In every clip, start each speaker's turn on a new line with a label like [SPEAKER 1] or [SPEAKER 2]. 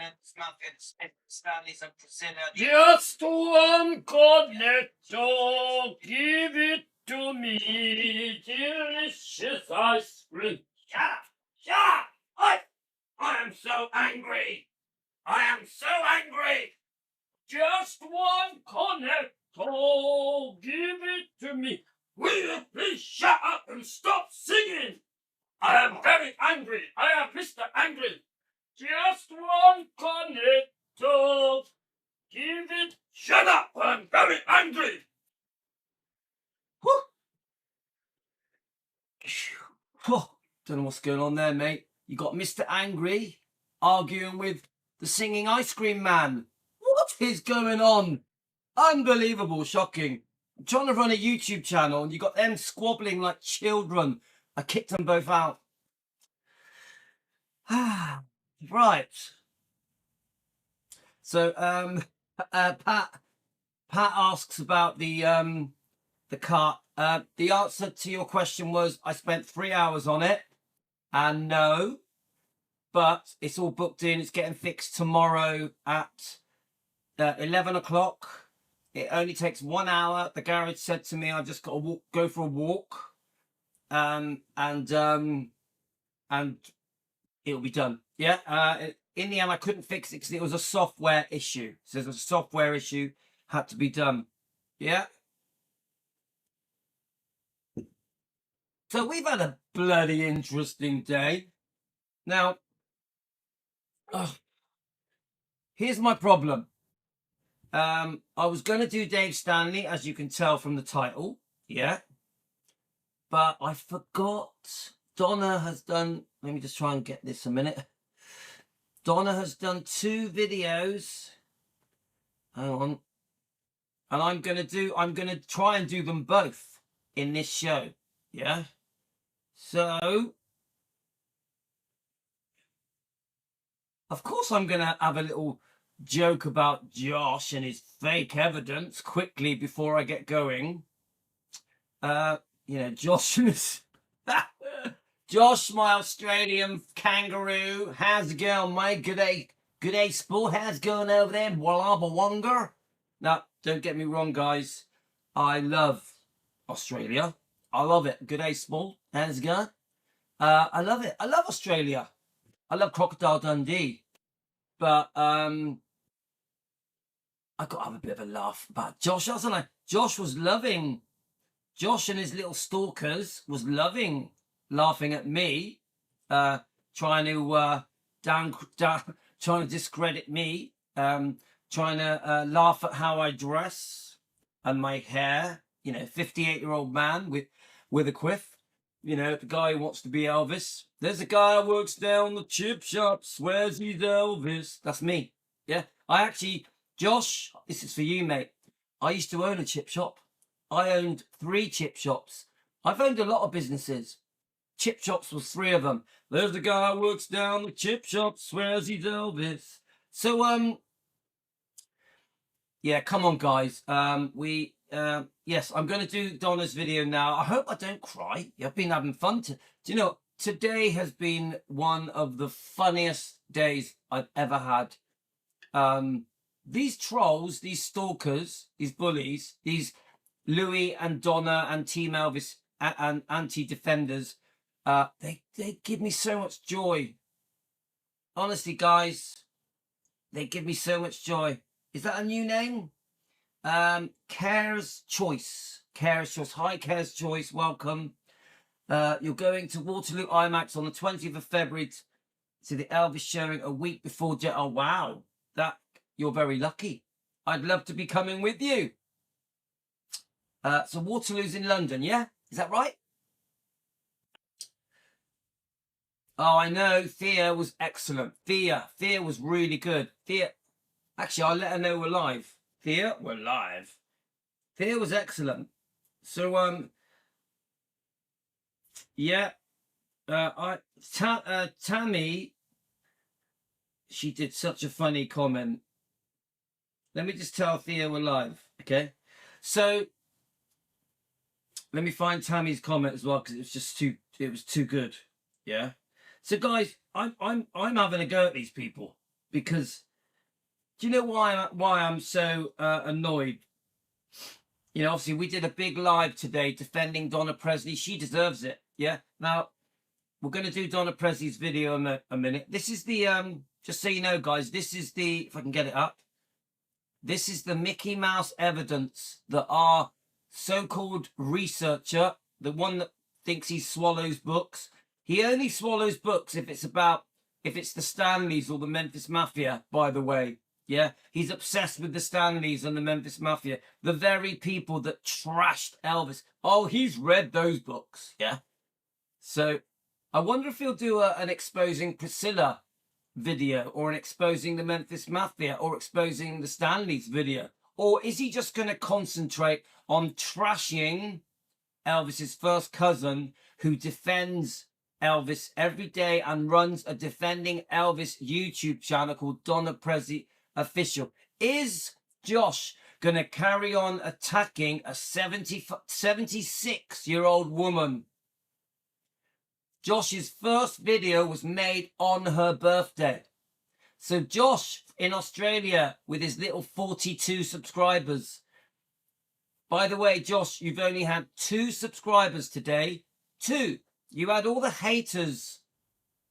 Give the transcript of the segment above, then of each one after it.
[SPEAKER 1] Men's Muffins, Stanley's and Priscilla.
[SPEAKER 2] Just one cornetto, give it to me, delicious ice cream. Shut up! Shut up! I am so angry. I am so angry. Just one cornetto, give it to me. Will you please shut up and stop singing? I am very angry. I am Mr. Angry. Just one cornetto. Give it. Shut up! I'm very angry. Don't know what's going on there, mate. You got Mr. Angry arguing with the singing ice cream man. What is going on? Unbelievable, shocking. I'm trying to run a YouTube channel and you got them squabbling like children. I kicked them both out. Right. So, Pat asks about the cart. The answer to your question was I spent 3 hours on it, and no, but it's all booked in. It's getting fixed tomorrow at 11 o'clock. It only takes 1 hour. The garage said to me, I've just got to go for a walk, and it'll be done. Yeah. In the end, I couldn't fix it because it was a software issue. So there's a software issue had to be done. Yeah. So we've had a bloody interesting day. Now, here's my problem. I was going to do Dave Stanley, as you can tell from the title. Yeah. But I forgot. Donna has done, let me just try and get this a minute. Donna has done 2 videos. Hang on. And I'm going to try and do them both in this show. Yeah. So, of course I'm going to have a little joke about Josh and his fake evidence quickly before I get going. Josh and his... Josh, my Australian kangaroo. How's it going, mate? Good day, sport. How's it going over there? Wallabawonga. Now, don't get me wrong, guys. I love Australia. I love it. Good day, sport. How's it going? I love it. I love Australia. I love Crocodile Dundee. But I got to have a bit of a laugh about Josh, hasn't I? Josh and his little stalkers was laughing at me, trying to discredit me, trying to laugh at how I dress and my hair. 58-year-old man with a quiff. The guy who wants to be Elvis. There's a guy who works down the chip shop, swears he's Elvis. That's me. Yeah, Josh, this is for you, mate. I used to own a chip shop. I owned 3 chip shops. I've owned a lot of businesses. Chip shops was 3 of them. There's the guy who works down the chip shop, swears he's Elvis. So, yeah, come on, guys. Yes, I'm going to do Donna's video now. I hope I don't cry. I've been having fun. Today has been one of the funniest days I've ever had. These trolls, these stalkers, these bullies, these Louis and Donna and Team Elvis and anti-defenders, they give me so much joy. Honestly, guys, they give me so much joy. Is that a new name? Care's Choice. Care's Choice. Hi, Care's Choice. Welcome. You're going to Waterloo IMAX on the 20th of February to the Elvis showing a week before. Oh, wow. You're very lucky. I'd love to be coming with you. So Waterloo's in London, yeah? Is that right? Oh, I know. Thea was excellent. Thea was really good. Thea, actually, I'll let her know we're live. Thea, we're live. Thea was excellent. So, yeah. Tammy, she did such a funny comment. Let me just tell Thea we're live, okay? So, let me find Tammy's comment as well because it was too good. Yeah. So guys, I'm having a go at these people. because do you know why I'm so annoyed? You know, obviously we did a big live today defending Donna Presley. She deserves it. Yeah. Now we're going to do Donna Presley's video in a minute. This is the just so you know, guys. This is the, if I can get it up. This is the Mickey Mouse evidence that our so-called researcher, the one that thinks he swallows books, he only swallows books if it's the Stanleys or the Memphis Mafia, by the way. Yeah, he's obsessed with the Stanleys and the Memphis Mafia, the very people that trashed Elvis. Oh, he's read those books. Yeah. So I wonder if he'll do an exposing Priscilla video, or an exposing the Memphis Mafia, or exposing the Stanleys video. Or is he just going to concentrate on trashing Elvis's first cousin, who defends Elvis every day and runs a Defending Elvis YouTube channel called Donna Presley Official? Is Josh going to carry on attacking a 76-year-old woman? Josh's first video was made on her birthday. So Josh in Australia with his little 42 subscribers. By the way, Josh, you've only had 2 subscribers today. 2. You had all the haters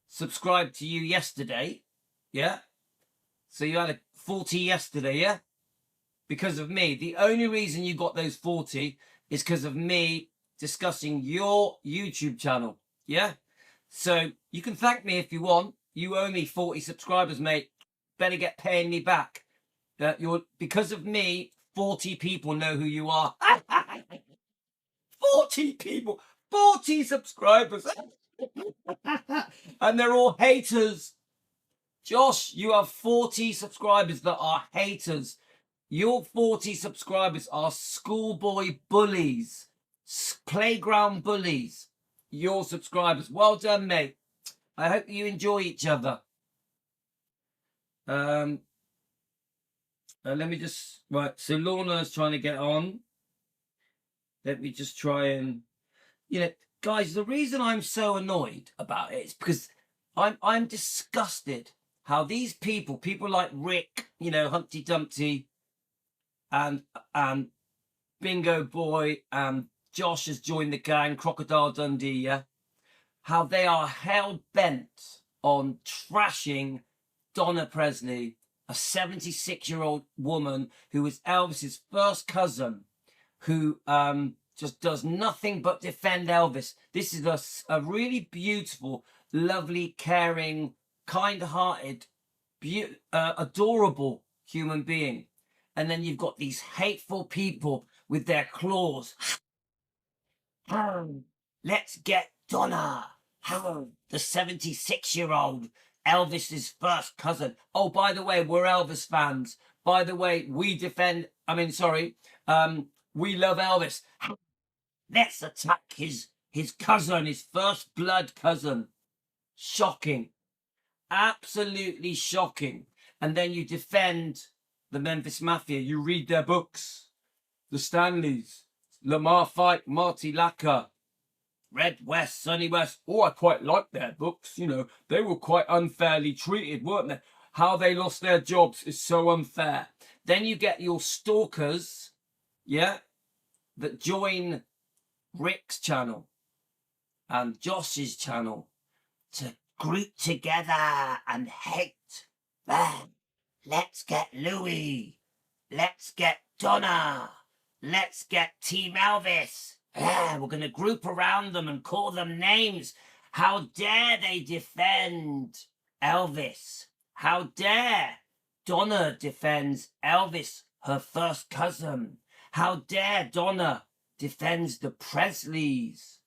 [SPEAKER 2] subscribe to you yesterday. Yeah. So you had 40 yesterday, yeah? Because of me. The only reason you got those 40 is because of me discussing your YouTube channel. Yeah? So you can thank me if you want. You owe me 40 subscribers, mate. Better get paying me back. Because of me, 40 people know who you are. 40 people. 40 subscribers. And they're all haters. Josh, you have 40 subscribers that are haters. Your 40 subscribers are schoolboy bullies. Playground bullies. Your subscribers. Well done, mate. I hope you enjoy each other. Let me just... Right, so Lorna's trying to get on. Let me just try and... You know, guys, the reason I'm so annoyed about it is because I'm disgusted how these people like Rick, you know, Humpty Dumpty, and Bingo Boy, and Josh has joined the gang, Crocodile Dundee, yeah? How they are hell-bent on trashing Donna Presley, a 76-year-old woman who is Elvis's first cousin, who just does nothing but defend Elvis. This is a really beautiful, lovely, caring, kind-hearted, adorable human being. And then you've got these hateful people with their claws. Let's get Donna, the 76-year-old Elvis's first cousin. Oh, by the way, we're Elvis fans. By the way, we love Elvis. Let's attack his cousin, his first blood cousin. Shocking. Absolutely shocking. And then you defend the Memphis Mafia. You read their books. The Stanleys. Lamar Fight, Marty Lacker. Red West, Sonny West. Oh, I quite like their books. You know, they were quite unfairly treated, weren't they? How they lost their jobs is so unfair. Then you get your stalkers, yeah, that join Rick's channel and Josh's channel to group together and hate. Let's get Louis. Let's get Donna. Let's get Team Elvis. We're going to group around them and call them names. How dare they defend Elvis? How dare Donna defends Elvis, her first cousin? How dare Donna defends the Presleys?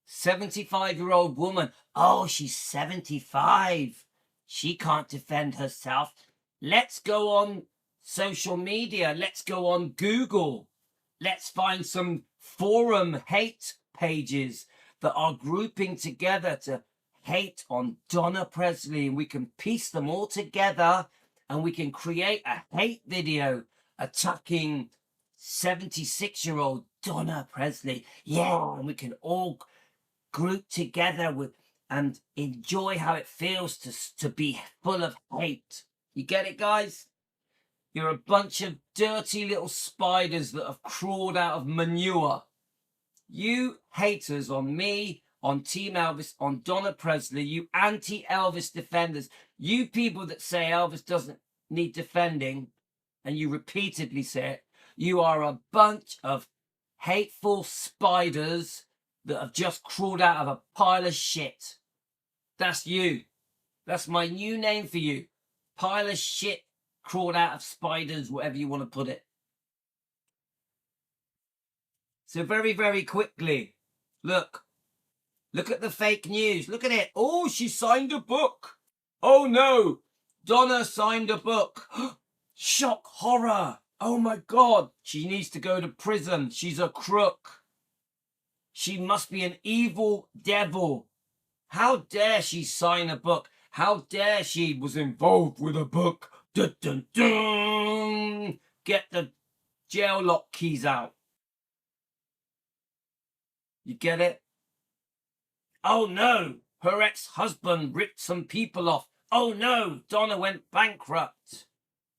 [SPEAKER 2] 75-year-old woman. Oh, she's 75. She can't defend herself. Let's go on social media. Let's go on Google. Let's find some forum hate pages that are grouping together to hate on Donna Presley. And we can piece them all together and we can create a hate video attacking 76-year-old Donna Presley. Yeah, and we can all group together with and enjoy how it feels to be full of hate. You get it, guys? You're a bunch of dirty little spiders that have crawled out of manure. You haters on me, on Team Elvis, on Donna Presley, you anti-Elvis defenders, you people that say Elvis doesn't need defending, and you repeatedly say it, you are a bunch of hateful spiders that have just crawled out of a pile of shit. That's you. That's my new name for you. Pile of shit crawled out of spiders, whatever you want to put it. So very, very quickly, look at the fake news. Look at it. Oh, she signed a book. Oh no, Donna signed a book. Shock, horror. Oh my God, she needs to go to prison. She's a crook. She must be an evil devil. How dare she sign a book? How dare she was involved with a book? Dun, dun, dun. Get the jail lock keys out. You get it? Oh no, her ex-husband ripped some people off. Oh no, Donna went bankrupt.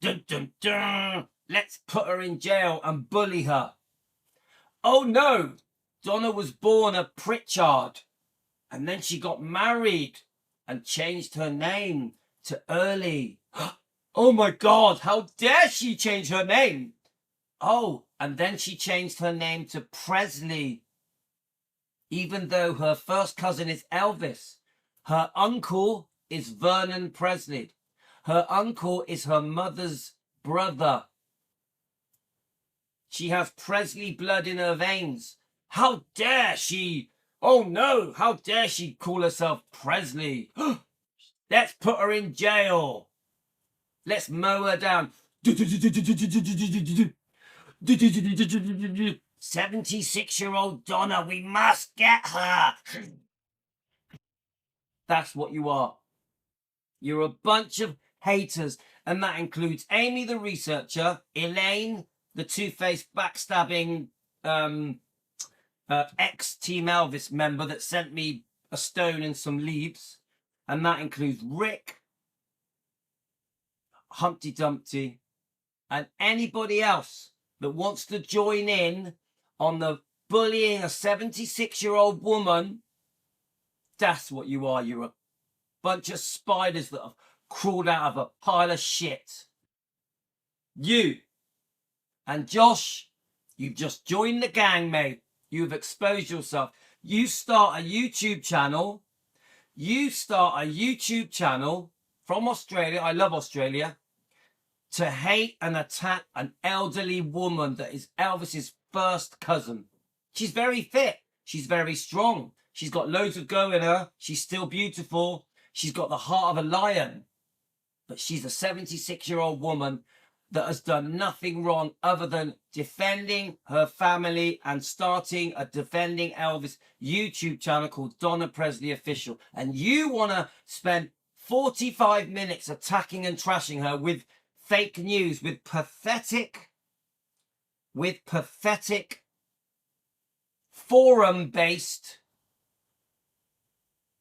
[SPEAKER 2] Dun, dun, dun. Let's put her in jail and bully her. Oh no, Donna was born a Pritchard. And then she got married and changed her name to Early. Oh my God, how dare she change her name? Oh, and then she changed her name to Presley. Even though her first cousin is Elvis. Her uncle is Vernon Presley. Her uncle is her mother's brother. She has Presley blood in her veins. How dare she? Oh no, how dare she call herself Presley? Let's put her in jail. Let's mow her down. 76-year-old Donna, we must get her. That's what you are. You're a bunch of haters, and that includes Amy the researcher, Elaine, the two-faced backstabbing ex-Team Elvis member that sent me a stone and some leaves, and that includes Rick, Humpty Dumpty, and anybody else that wants to join in on the bullying a 76-year-old woman. That's what you are. You're a bunch of spiders that have crawled out of a pile of shit. You and Josh, you've just joined the gang, mate. You've exposed yourself. You start a YouTube channel. You start a YouTube channel from Australia. I love Australia. To hate and attack an elderly woman that is Elvis's first cousin. She's very fit. She's very strong. She's got loads of go in her. She's still beautiful. She's got the heart of a lion. But she's a 76-year-old woman that has done nothing wrong other than defending her family and starting a Defending Elvis YouTube channel called Donna Presley Official. And you want to spend 45 minutes attacking and trashing her with fake news, with pathetic forum-based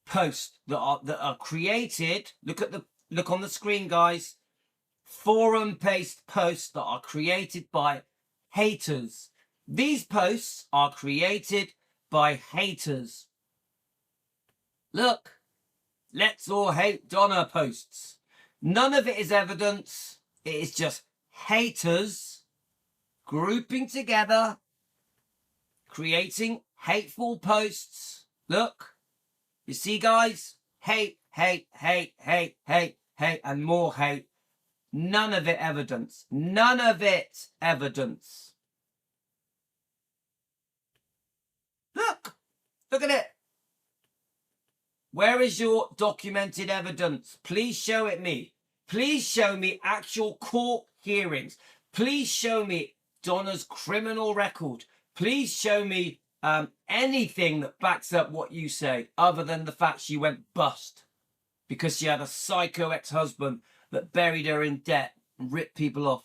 [SPEAKER 2] posts that are created. Look on the screen, guys. Forum-based posts that are created by haters. These posts are created by haters. Look, let's all hate Donna posts. None of it is evidence. It is just haters grouping together, creating hateful posts. Look, you see, guys? Hate, hate, hate, hate, hate, hate, and more hate. None of it evidence. None of it evidence. Look at it. Where is your documented evidence? Please show it me. Please show me actual court hearings. Please show me Donna's criminal record. Please show me anything that backs up what you say, other than the fact she went bust because she had a psycho ex-husband that buried her in debt and ripped people off.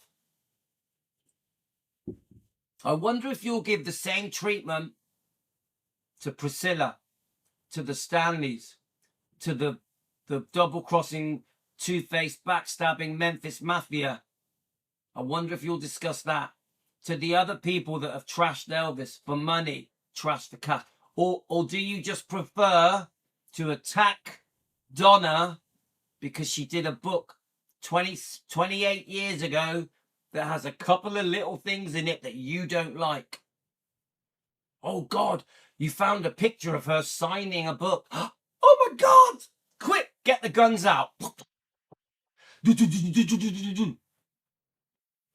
[SPEAKER 2] I wonder if you'll give the same treatment to Priscilla, to the Stanleys, to the double-crossing, two-faced, backstabbing Memphis Mafia. I wonder if you'll discuss that. To the other people that have trashed Elvis for money, trashed for cash. Or do you just prefer to attack Donna because she did a book 28 years ago that has a couple of little things in it that you don't like? Oh, God, you found a picture of her signing a book. Oh, my God! Quick, get the guns out.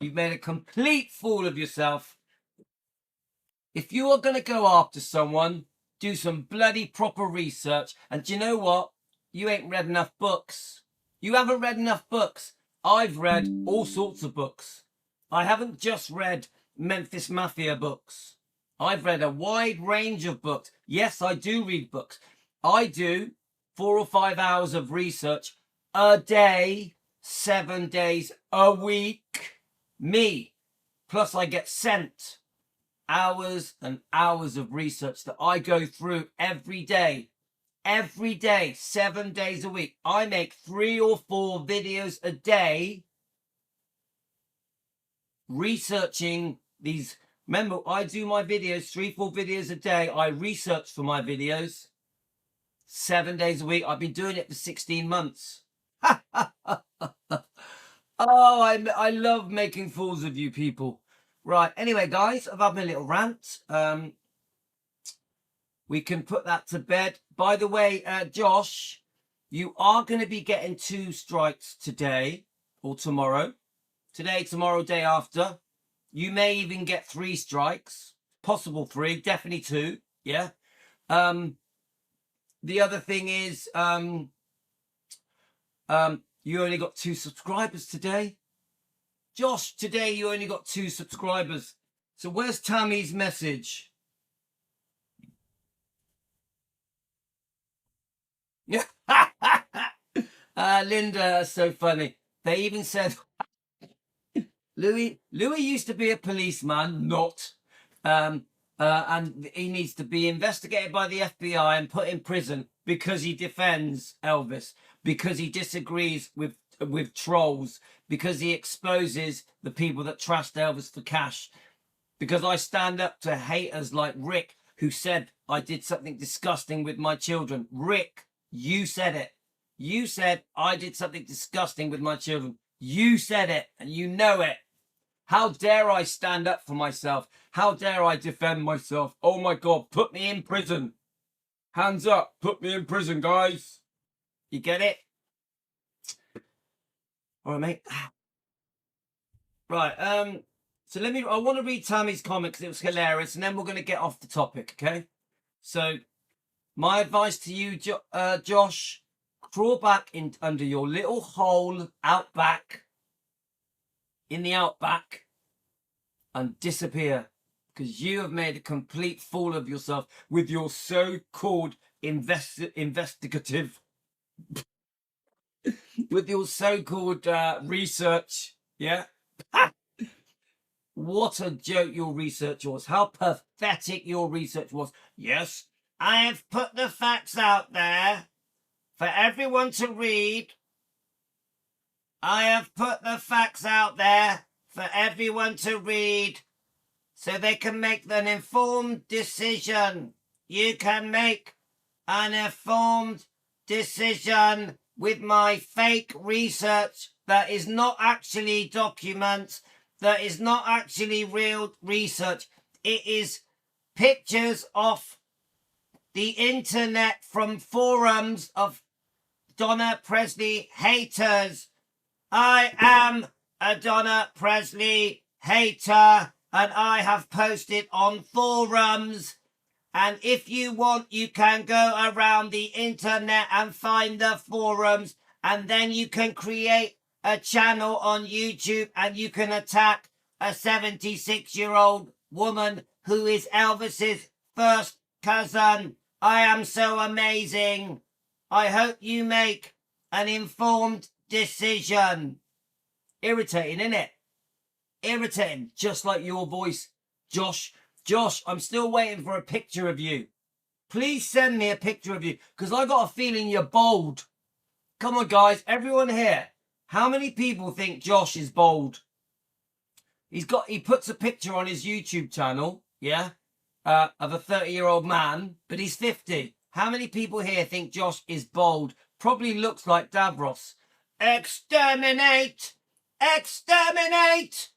[SPEAKER 2] You've made a complete fool of yourself. If you are going to go after someone, do some bloody proper research. And do you know what? You ain't read enough books. You haven't read enough books. I've read all sorts of books. I haven't just read Memphis Mafia books. I've read a wide range of books. Yes, I do read books. I do 4 or 5 hours of research a day, 7 days a week. Me. Plus I get sent hours and hours of research that I go through every day. Every day, 7 days a week. I make 3 or 4 videos a day researching these. Remember, I do my videos, 3-4 videos a day. I research for my videos 7 days a week. I've been doing it for 16 months. Oh, I love making fools of you people. Right, anyway, guys, I've had my little rant. We can put that to bed. By the way, Josh, you are going to be getting 2 strikes today or tomorrow. Today, tomorrow, day after. You may even get 3 strikes. Possible 3, definitely 2. Yeah. The other thing is, you only got 2 subscribers today. Josh, today you only got 2 subscribers. So where's Tammy's message? Yeah. Linda, that's so funny. They even said Louis used to be a policeman, not. And he needs to be investigated by the FBI and put in prison because he defends Elvis, because he disagrees with trolls, because he exposes the people that trashed Elvis for cash, because I stand up to haters like Rick, who said I did something disgusting with my children. Rick, you said it. You said I did something disgusting with my children. You said it, and you know it. How dare I stand up for myself? How dare I defend myself? Oh my God, put me in prison. Hands up, put me in prison, guys. You get it? All right, mate. Right, so I want to read Tammy's comment because it was hilarious, and then we're going to get off the topic, okay? So, my advice to you, Josh, crawl back in under your little hole out back, in the outback, and disappear, because you have made a complete fool of yourself with your so-called investigative, with your so-called research, yeah? What a joke your research was. How pathetic your research was. Yes, I have put the facts out there for everyone to read. I have put the facts out there for everyone to read so they can make an informed decision. You can make an informed decision with my fake research that is not actually documents, that is not actually real research. It is pictures off the internet from forums of Donna Presley haters. I am a Donna Presley hater, and I have posted on forums. And if you want, you can go around the internet and find the forums, and then you can create a channel on YouTube and you can attack a 76-year-old woman who is Elvis's first cousin. I am so amazing. I hope you make an informed decision. Irritating, isn't it? Irritating, just like your voice, Josh. Josh, I'm still waiting for a picture of you. please send me a picture of you, because I got a feeling you're bold. Come on, guys, everyone here. How many people think Josh is bold? He puts a picture on his YouTube channel, yeah, of a 30-year-old man, but he's 50. How many people here think Josh is bold? Probably looks like Davros. Exterminate! Exterminate!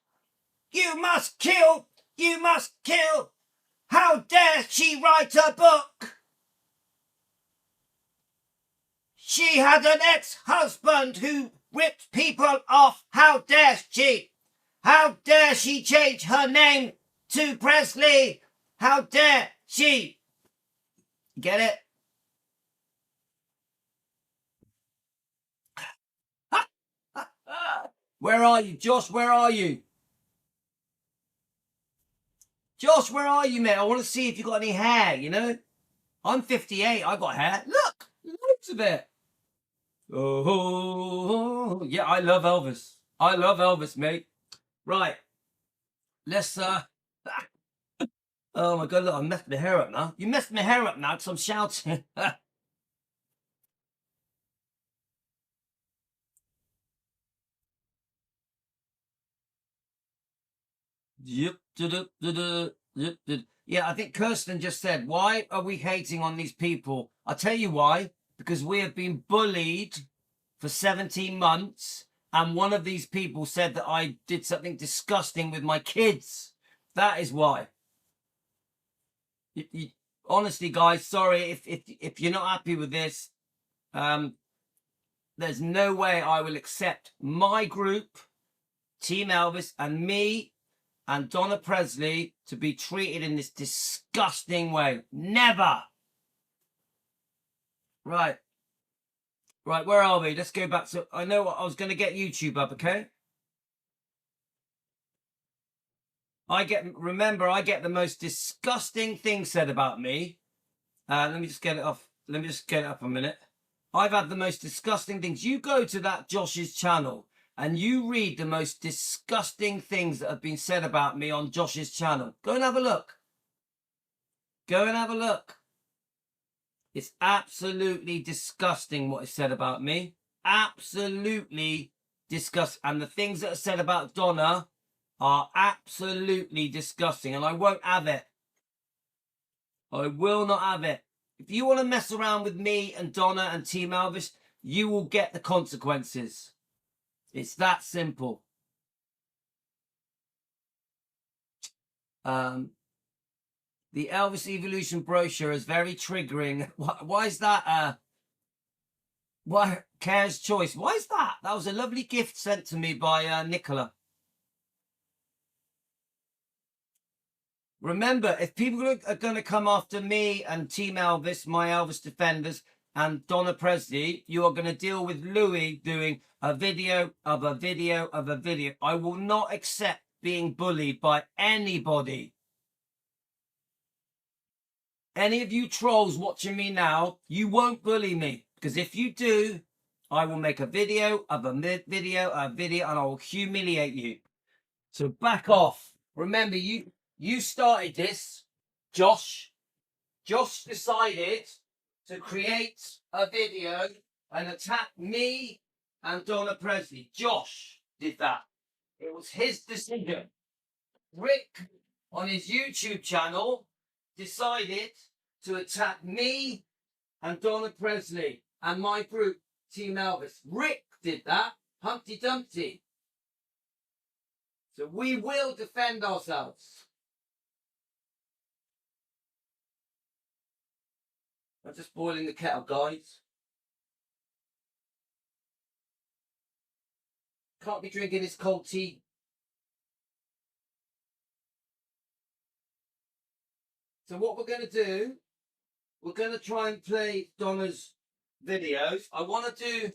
[SPEAKER 2] You must kill! You must kill! How dare she write a book? She had an ex-husband who ripped people off. How dare she? How dare she change her name to Presley? How dare she? Get it? Where are you, Josh? Where are you? Josh, where are you, mate? I want to see if you got any hair, you know? I'm 58. I got hair. Look, loads of it. Oh, yeah, I love Elvis. I love Elvis, mate. Right. Let's, oh my God, look, I messed my hair up now. You messed my hair up now because I'm shouting. Yep. Yeah, I think Kirsten just said, why are we hating on these people? I'll tell you why. Because we have been bullied for 17 months. And one of these people said that I did something disgusting with my kids. That is why. Honestly, guys, sorry if you're not happy with this. There's no way I will accept my group, Team Elvis, and me and Donna Presley to be treated in this disgusting way. Never. Right. Right, where are we? Let's go back to... I know what I was going to get YouTube up, okay? Remember, I get the most disgusting thing said about me. Let me just get it off. Let me just get it up a minute. I've had the most disgusting things. You go to that Josh's channel and you read the most disgusting things that have been said about me on Josh's channel. Go and have a look. Go and have a look. It's absolutely disgusting what is said about me. Absolutely disgusting. And the things that are said about Donna are absolutely disgusting. And I won't have it. I will not have it. If you want to mess around with me and Donna and Team Elvis, you will get the consequences. It's that simple. The Elvis Evolution brochure is very triggering. Why is that? Why Care's Choice? Why is that? That was a lovely gift sent to me by Nicola. Remember, if people are going to come after me and Team Elvis, my Elvis Defenders, and Donna Presley, you are going to deal with Louis doing a video of a video of a video. I will not accept being bullied by anybody. Any of you trolls watching me now, you won't bully me. Because if you do, I will make a video of a video, and I will humiliate you. So back off. Remember, you started this, Josh. Josh decided to create a video and attack me and Donna Presley. Josh did that. It was his decision. Rick, on his YouTube channel, decided to attack me and Donna Presley and my group, Team Elvis. Rick did that. Humpty Dumpty. So we will defend ourselves. I'm just boiling the kettle, guys. Can't be drinking this cold tea. So what we're going to do, we're going to try and play Donna's videos. I want to do...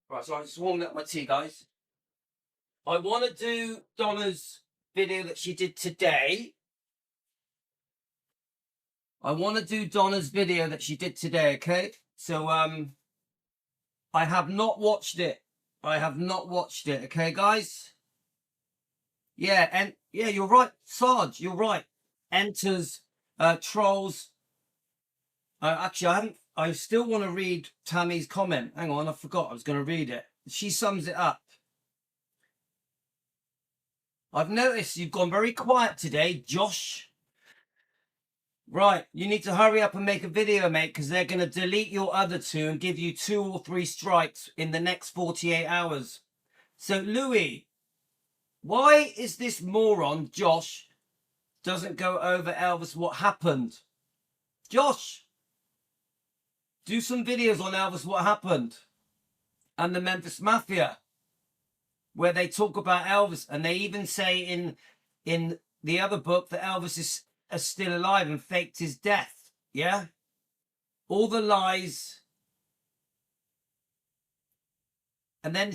[SPEAKER 2] Right, so I'm just warming up my tea, guys. I want to do Donna's video that she did today. I want to do Donna's video that she did today, okay? So, I have not watched it. I have not watched it, okay, guys? Yeah, and yeah, you're right, Sarge, you're right. Enters Trolls. Actually, I still want to read Tammy's comment. Hang on, I forgot I was going to read it. She sums it up. I've noticed you've gone very quiet today, Josh. Right, you need to hurry up and make a video, mate, because they're going to delete your other two and give you 2 or 3 strikes in the next 48 hours. So, Louis, why is this moron, Josh, doesn't go over Elvis what happened? Josh, do some videos on Elvis what happened and the Memphis Mafia, where they talk about Elvis, and they even say in the other book that Elvis is still alive and faked his death. Yeah, all the lies. And then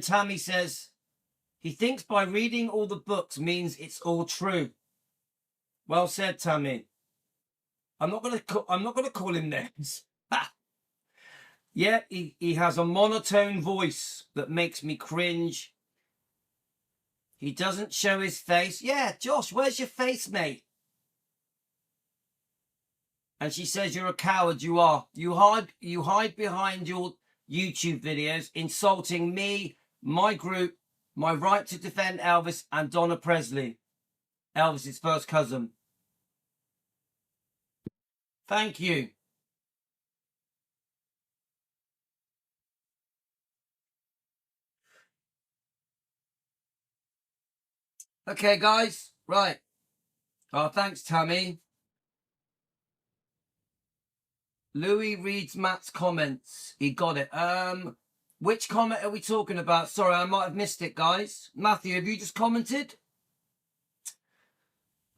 [SPEAKER 2] Tammy says he thinks by reading all the books means it's all true. Well said, Tammy. I'm not gonna call him names. Yeah, he has a monotone voice that makes me cringe. He doesn't show his face. Yeah, Josh, where's your face, mate? And she says you're a coward. You are. You hide behind your YouTube videos, insulting me, my group, my right to defend Elvis and Donna Presley, Elvis's first cousin. Thank you. Okay, guys. Right. Oh, thanks, Tammy. Louis reads Matt's comments. He got it. Which comment are we talking about? Sorry, I might have missed it, guys. Matthew, have you just commented?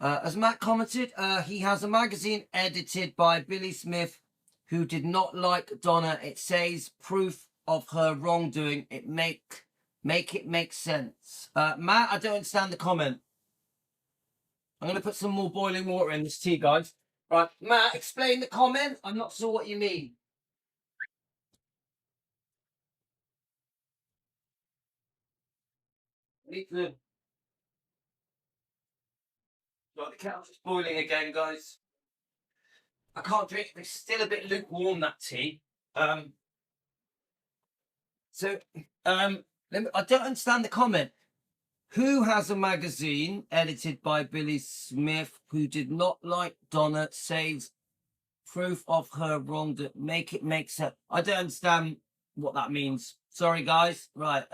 [SPEAKER 2] As Matt commented, he has a magazine edited by Billy Smith, who did not like Donna. It says proof of her wrongdoing. It make it make sense. Matt, I don't understand the comment. I'm going to put some more boiling water in this tea, guys. Right, Matt, explain the comment. I'm not sure what you mean. Need to... Right, the kettle's just boiling again, guys. I can't drink. It's still a bit lukewarm, that tea. I don't understand the comment. Who has a magazine edited by Billy Smith who did not like Donna saves proof of her wrongdoing? Make it make sense. I don't understand what that means. Sorry, guys. Right.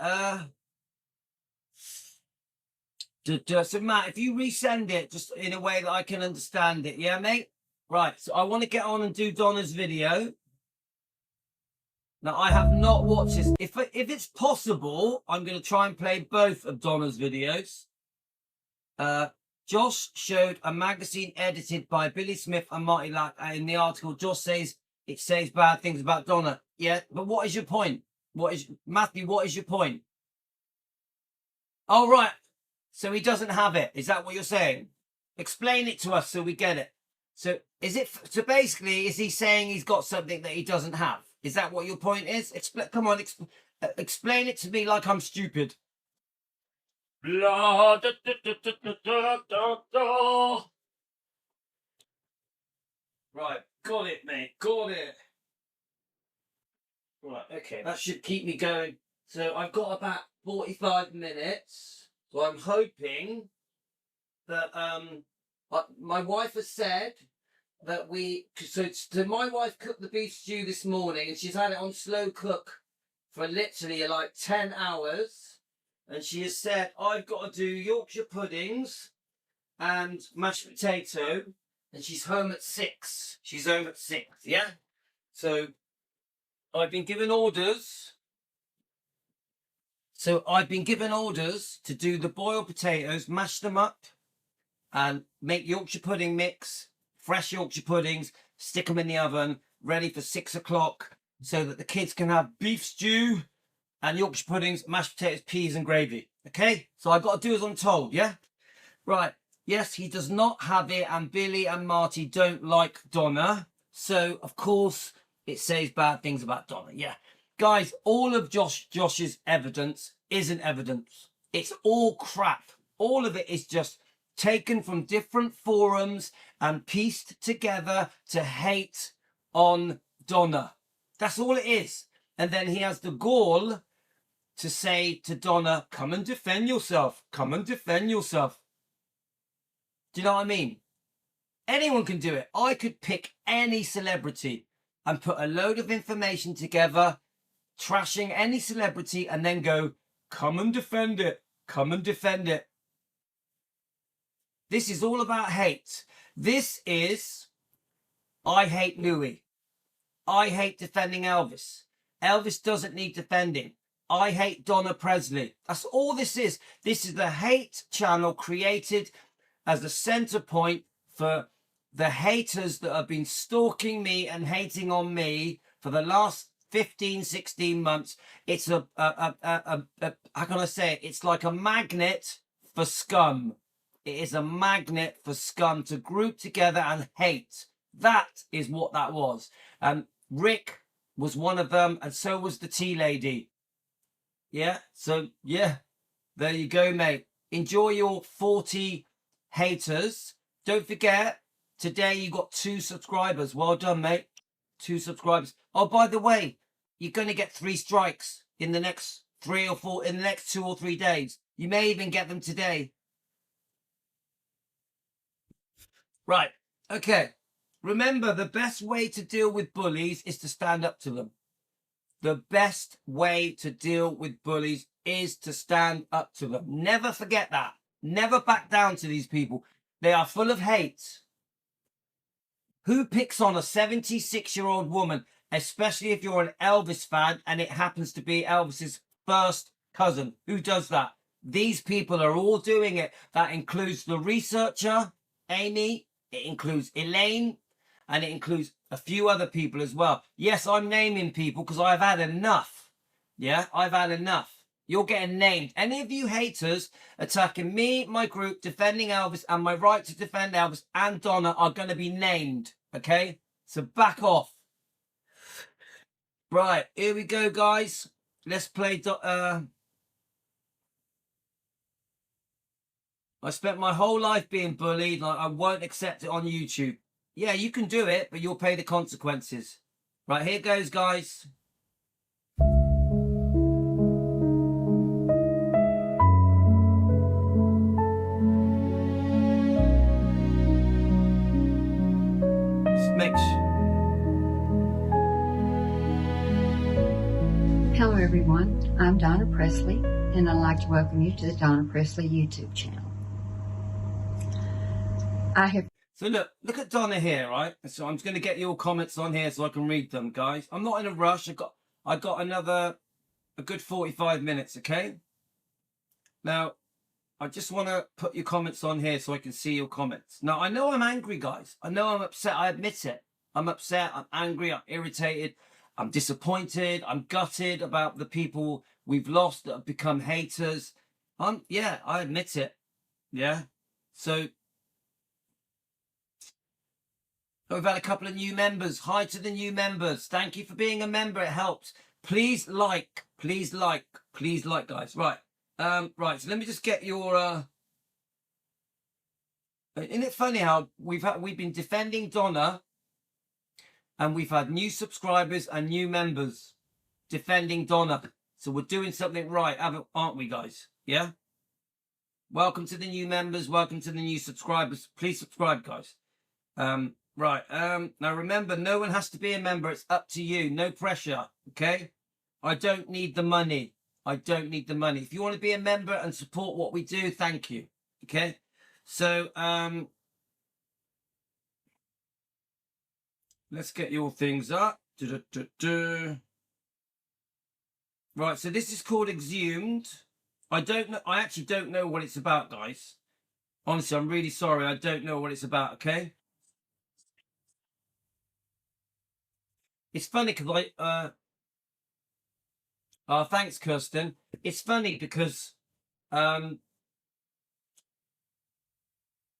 [SPEAKER 2] So Matt, if you resend it just in a way that I can understand it, yeah, mate? Right. So I want to get on and do Donna's video. Now, I have not watched this. If it's possible, I'm going to try and play both of Donna's videos. Josh showed a magazine edited by Billy Smith and Marty Lack. In the article, Josh says it says bad things about Donna. Yeah, but what is your point? Matthew, what is your point? Oh, right. So he doesn't have it. Is that what you're saying? Explain it to us so we get it. So basically, is he saying he's got something that he doesn't have? Is that what your point is? Come on, explain it to me like I'm stupid. Blah, da, da, da, da, da, da, da. Right, got it, mate. Got it. Right, okay, that should keep me going. So I've got about 45 minutes. So I'm hoping that my wife has said that so my wife cooked the beef stew this morning, and she's had it on slow cook for literally like 10 hours, and she has said I've got to do Yorkshire puddings and mashed potato, and she's home at 6. Yeah, so I've been given orders to do the boiled potatoes, mash them up and make Yorkshire pudding mix, fresh Yorkshire puddings, stick them in the oven, ready for 6 o'clock, so that the kids can have beef stew and Yorkshire puddings, mashed potatoes, peas and gravy. Okay? So I've got to do as I'm told, yeah? Right. Yes, he does not have it, and Billy and Marty don't like Donna. So, of course, it says bad things about Donna. Yeah. Guys, all of Josh's evidence isn't evidence. It's all crap. All of it is just taken from different forums and pieced together to hate on Donna. That's all it is. And then he has the gall to say to Donna, come and defend yourself. Come and defend yourself. Do you know what I mean? Anyone can do it. I could pick any celebrity and put a load of information together, trashing any celebrity, and then go, come and defend it. Come and defend it. This is all about hate. This is, I hate Louis. I hate defending Elvis. Elvis doesn't need defending. I hate Donna Presley. That's all this is. This is the hate channel created as a center point for the haters that have been stalking me and hating on me for the last 15, 16 months. It's how can I say it? It's like a magnet for scum. It is a magnet for scum to group together and hate. That is what that was. Rick was one of them, and so was the tea lady. Yeah, so yeah, there you go, mate. Enjoy your 40 haters. Don't forget, today you got 2 subscribers. Well done, mate. 2 subscribers. Oh, by the way, you're going to get 3 strikes in the next 3 or 4, in the next 2 or 3 days. You may even get them today. Right. Okay. Remember, the best way to deal with bullies is to stand up to them. The best way to deal with bullies is to stand up to them. Never forget that. Never back down to these people. They are full of hate. Who picks on a 76-year-old woman, especially if you're an Elvis fan and it happens to be Elvis's first cousin? Who does that? These people are all doing it. That includes the researcher, Amy. It includes Elaine. And it includes a few other people as well. Yes, I'm naming people because I've had enough. Yeah, I've had enough. You're getting named. Any of you haters attacking me, my group, defending Elvis, and my right to defend Elvis and Donna are going to be named. Okay? So back off. Right, here we go, guys. Let's play... I spent my whole life being bullied. I won't accept it on YouTube. Yeah, you can do it, but you'll pay the consequences. Right, here goes, guys.
[SPEAKER 3] Hello everyone, I'm Donna Presley, and I'd like to welcome you to the Donna Presley YouTube channel.
[SPEAKER 2] So look at Donna here, right? So I'm just going to get your comments on here so I can read them, guys. I'm not in a rush. I got a good 45 minutes, okay? Now, I just want to put your comments on here so I can see your comments. Now, I know I'm angry, guys. I know I'm upset. I admit it. I'm upset. I'm angry. I'm irritated. I'm disappointed. I'm gutted about the people we've lost that have become haters. Yeah, I admit it. Yeah. So, we've had a couple of new members. Hi to the new members. Thank you for being a member. It helps. Please like, guys. Right. Right. So let me just get your. Isn't it funny how we've been defending Donna, and we've had new subscribers and new members defending Donna. So we're doing something right, aren't we, guys? Yeah. Welcome to the new members. Welcome to the new subscribers. Please subscribe, guys. Right. Now remember, no one has to be a member. It's up to you. No pressure. Okay. I don't need the money. I don't need the money. If you want to be a member and support what we do, thank you. Okay. So, let's get your things up. Right. So this is called Exhumed. I actually don't know what it's about, guys. Honestly, I'm really sorry. I don't know what it's about. Okay. It's funny because thanks, Kirsten. It's funny because, look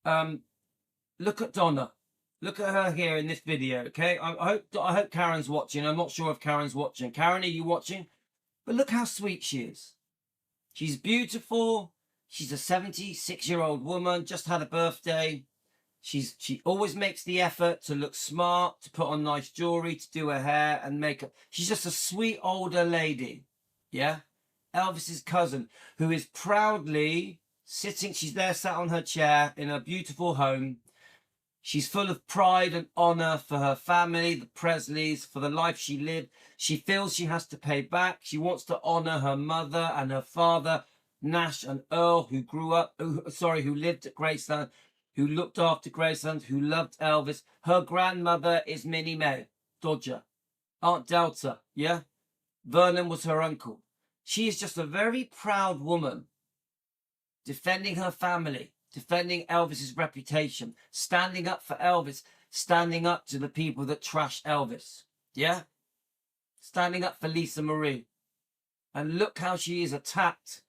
[SPEAKER 2] at Donna. Look at her here in this video, okay? I hope Karen's watching. I'm not sure if Karen's watching. Karen, are you watching? But look how sweet she is. She's beautiful. She's a 76-year-old woman, just had a birthday. She always makes the effort to look smart, to put on nice jewelry, to do her hair and makeup. She's just a sweet older lady. Yeah? Elvis's cousin, who is proudly sitting, she's there sat on her chair in her beautiful home. She's full of pride and honor for her family, the Presleys, for the life she lived. She feels she has to pay back. She wants to honor her mother and her father, Nash and Earl, who lived at Graceland, who looked after Graceland, who loved Elvis. Her grandmother is Minnie Mae, Dodger. Aunt Delta, yeah? Vernon was her uncle. She is just a very proud woman, defending her family, defending Elvis's reputation, standing up for Elvis, standing up to the people that trashed Elvis. Yeah? Standing up for Lisa Marie. And look how she is attacked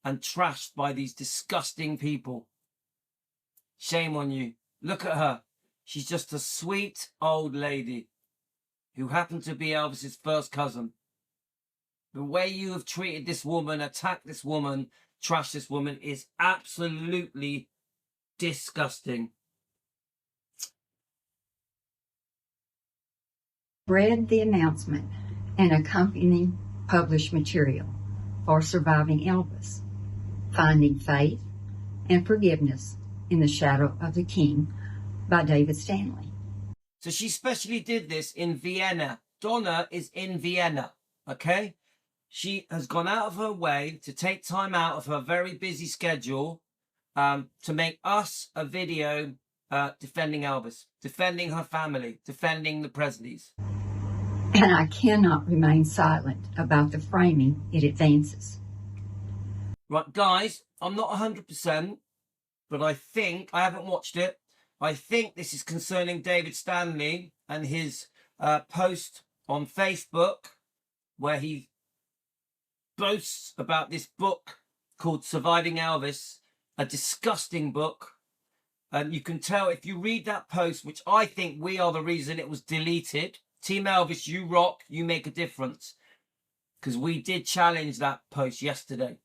[SPEAKER 2] and trashed by these disgusting people. Shame on you. Look at her. She's just a sweet old lady who happened to be Elvis's first cousin. The way you have treated this woman, attacked this woman, trashed this woman is absolutely disgusting.
[SPEAKER 3] Read the announcement and accompanying published material for Surviving Elvis, Finding Faith and Forgiveness in the Shadow of the King by David Stanley.
[SPEAKER 2] So she specially did this in Vienna. Donna is in Vienna, okay? She has gone out of her way to take time out of her very busy schedule to make us a video defending Elvis, defending her family, defending the Presleys.
[SPEAKER 3] And I cannot remain silent about the framing it advances.
[SPEAKER 2] Right, guys, I'm not 100%, but I think, I haven't watched it, I think this is concerning David Stanley and his post on Facebook where he boasts about this book called Surviving Elvis, a disgusting book. And you can tell if you read that post, which I think we are the reason it was deleted. Team Elvis, you rock, you make a difference. Because we did challenge that post yesterday.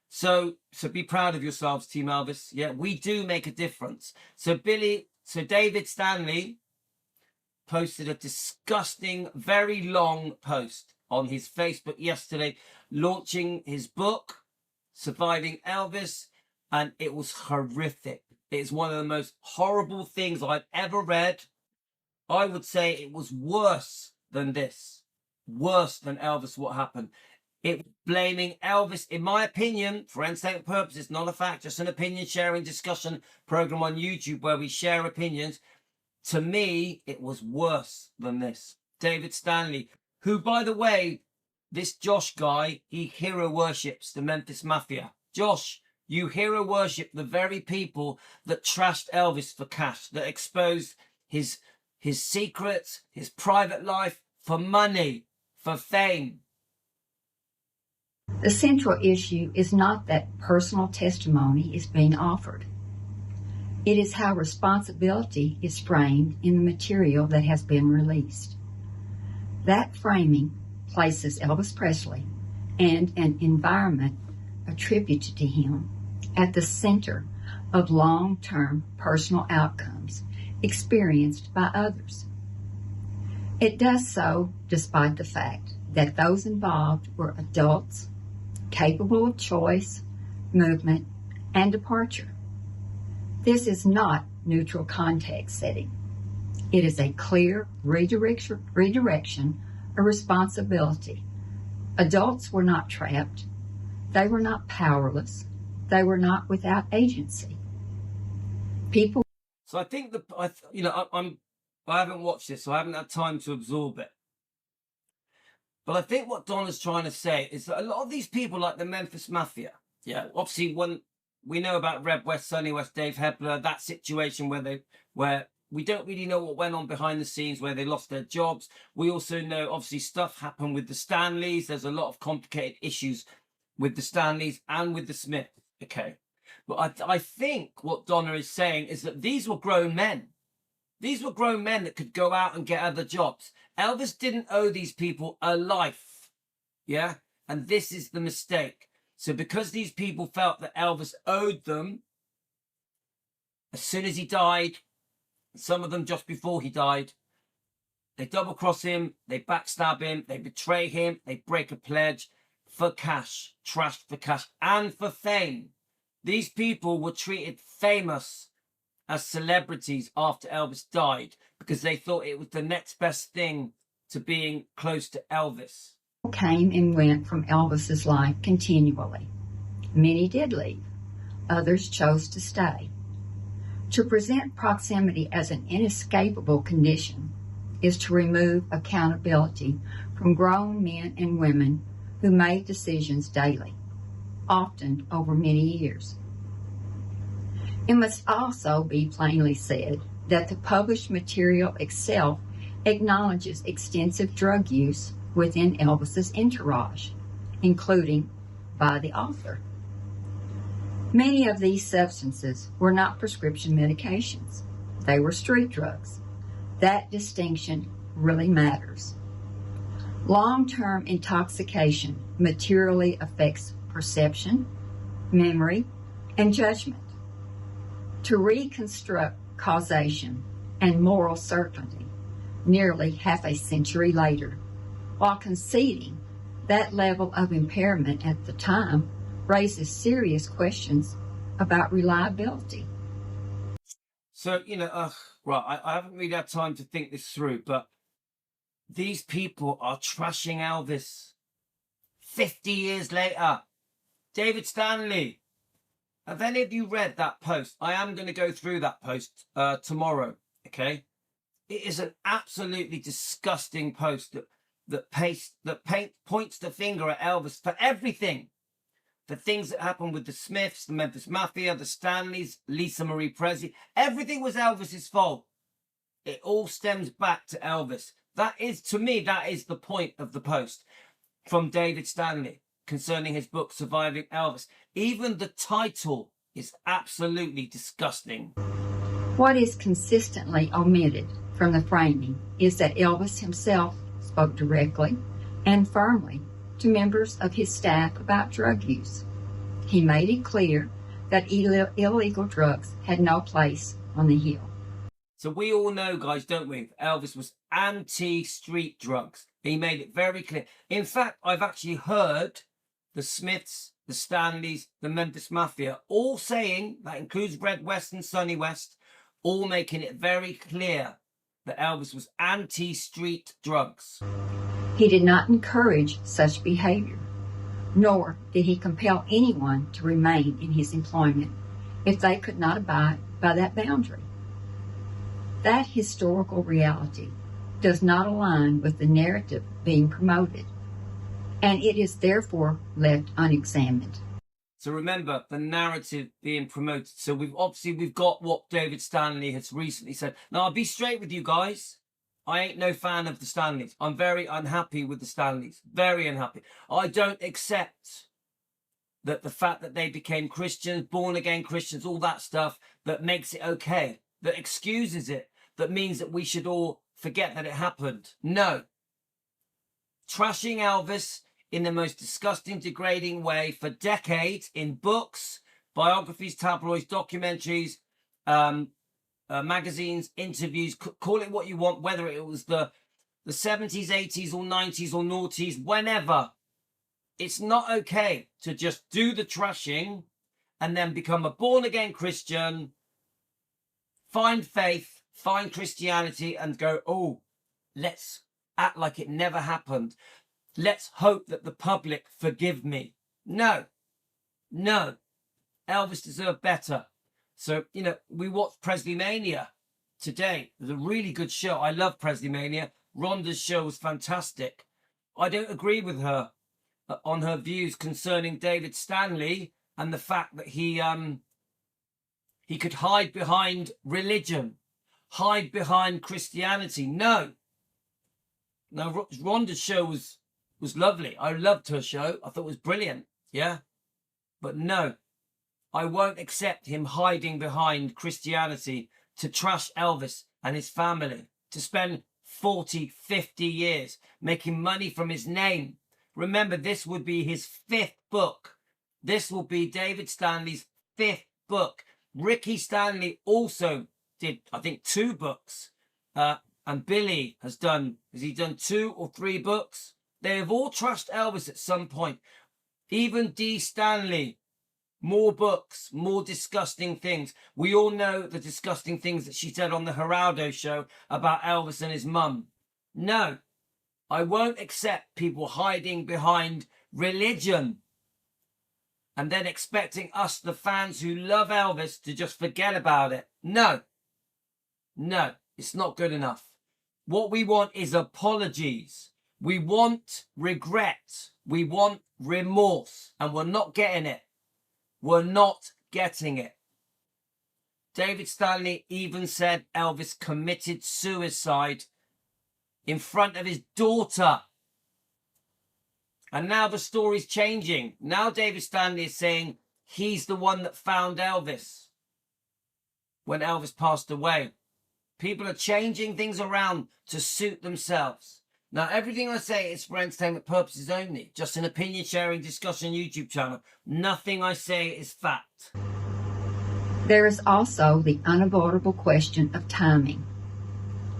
[SPEAKER 2] So be proud of yourselves, Team Elvis. Yeah, we do make a difference. So David Stanley posted a disgusting, very long post on his Facebook yesterday, launching his book, Surviving Elvis, and it was horrific. It's one of the most horrible things I've ever read. I would say it was worse than this. Worse than Elvis, what happened. It was blaming Elvis, in my opinion, for entertainment purposes, not a fact, just an opinion sharing discussion program on YouTube where we share opinions. To me, it was worse than this. David Stanley, who, by the way, this Josh guy, he hero worships the Memphis Mafia. Josh, you hero worship the very people that trashed Elvis for cash, that exposed his secrets, his private life for money, for fame.
[SPEAKER 3] The central issue is not that personal testimony is being offered. It is how responsibility is framed in the material that has been released. That framing places Elvis Presley and an environment attributed to him at the center of long-term personal outcomes experienced by others. It does so despite the fact that those involved were adults capable of choice, movement, and departure. This is not neutral context setting. It is a clear redirection of responsibility. Adults were not trapped. They were not powerless. They were not without agency. People.
[SPEAKER 2] So I think I haven't watched this, so I haven't had time to absorb it. But I think what Donna's trying to say is that a lot of these people, like the Memphis Mafia, yeah, obviously when we know about Red West, Sonny West, Dave Hepler, that situation where we don't really know what went on behind the scenes, where they lost their jobs. We also know, obviously, stuff happened with the Stanleys. There's a lot of complicated issues with the Stanleys and with the Smiths. Okay. But I think what Donna is saying is that these were grown men. These were grown men that could go out and get other jobs. Elvis didn't owe these people a life. Yeah? And this is the mistake. So because these people felt that Elvis owed them, as soon as he died, some of them just before he died, they double-cross him, they backstab him, they betray him, they break a pledge for cash, trashed for cash, and for fame. These people were treated famous as celebrities after Elvis died because they thought it was the next best thing to being close to Elvis.
[SPEAKER 3] Came and went from Elvis's life continually. Many did leave. Others chose to stay. To present proximity as an inescapable condition is to remove accountability from grown men and women who made decisions daily, often over many years. It must also be plainly said that the published material itself acknowledges extensive drug use within Elvis's entourage, including by the author. Many of these substances were not prescription medications. They were street drugs. That distinction really matters. Long-term intoxication materially affects perception, memory, and judgment. To reconstruct causation and moral certainty nearly half a century later, while conceding that level of impairment at the time raises serious questions about reliability.
[SPEAKER 2] So, right, I haven't really had time to think this through, but these people are trashing Elvis 50 years later. David Stanley, have any of you read that post? I am going to go through that post tomorrow, okay? It is an absolutely disgusting post that points the finger at Elvis for everything. The things that happened with the Smiths, the Memphis Mafia, the Stanleys, Lisa Marie Presley, everything was Elvis's fault. It all stems back to Elvis. That is, to me, that is the point of the post from David Stanley concerning his book, Surviving Elvis. Even the title is absolutely disgusting.
[SPEAKER 3] What is consistently omitted from the framing is that Elvis himself spoke directly and firmly to members of his staff about drug use. He made it clear that illegal drugs had no place on the Hill.
[SPEAKER 2] So we all know, guys, don't we? Elvis was anti-street drugs. He made it very clear. In fact, I've actually heard the Smiths, the Stanleys, the Memphis Mafia all saying, that includes Red West and Sonny West, all making it very clear that Elvis was anti-street drugs.
[SPEAKER 3] He did not encourage such behavior, nor did he compel anyone to remain in his employment if they could not abide by that boundary. That historical reality does not align with the narrative being promoted, and it is therefore left unexamined.
[SPEAKER 2] So remember, the narrative being promoted. So we've got what David Stanley has recently said. Now, I'll be straight with you guys. I ain't no fan of the Stanleys. I'm very unhappy with the Stanleys. Very unhappy. I don't accept that the fact that they became Christians, born again Christians, all that stuff, that makes it okay, that excuses it, that means that we should all forget that it happened. No. Trashing Elvis in the most disgusting, degrading way for decades in books, biographies, tabloids, documentaries, magazines, interviews, call it what you want, whether it was the 70s, 80s or 90s or noughties, whenever. It's not okay to just do the trashing and then become a born-again Christian, find faith, find Christianity and go, oh, let's act like it never happened. Let's hope that the public forgive me. No. Elvis deserved better. So, we watched Presley Mania today. It was a really good show. I love Presley Mania. Rhonda's show was fantastic. I don't agree with her on her views concerning David Stanley and the fact that he could hide behind religion, hide behind Christianity. No. Now, Rhonda's show was lovely. I loved her show. I thought it was brilliant. Yeah. But no. I won't accept him hiding behind Christianity to trash Elvis and his family, to spend 40, 50 years making money from his name. Remember, this would be his 5th book. This will be David Stanley's 5th book. Ricky Stanley also did, I think, 2 books. And Billy has he done 2 or 3 books? They have all trashed Elvis at some point. Even Dee Stanley, more books, more disgusting things. We all know the disgusting things that she said on the Geraldo show about Elvis and his mum. No, I won't accept people hiding behind religion and then expecting us, the fans who love Elvis, to just forget about it. No, it's not good enough. What we want is apologies. We want regret. We want remorse. And we're not getting it. We're not getting it. David Stanley even said Elvis committed suicide in front of his daughter. And now the story's changing. Now David Stanley is saying he's the one that found Elvis when Elvis passed away. People are changing things around to suit themselves. Now, everything I say is for entertainment purposes only. Just an opinion sharing discussion YouTube channel. Nothing I say is fact.
[SPEAKER 3] There is also the unavoidable question of timing.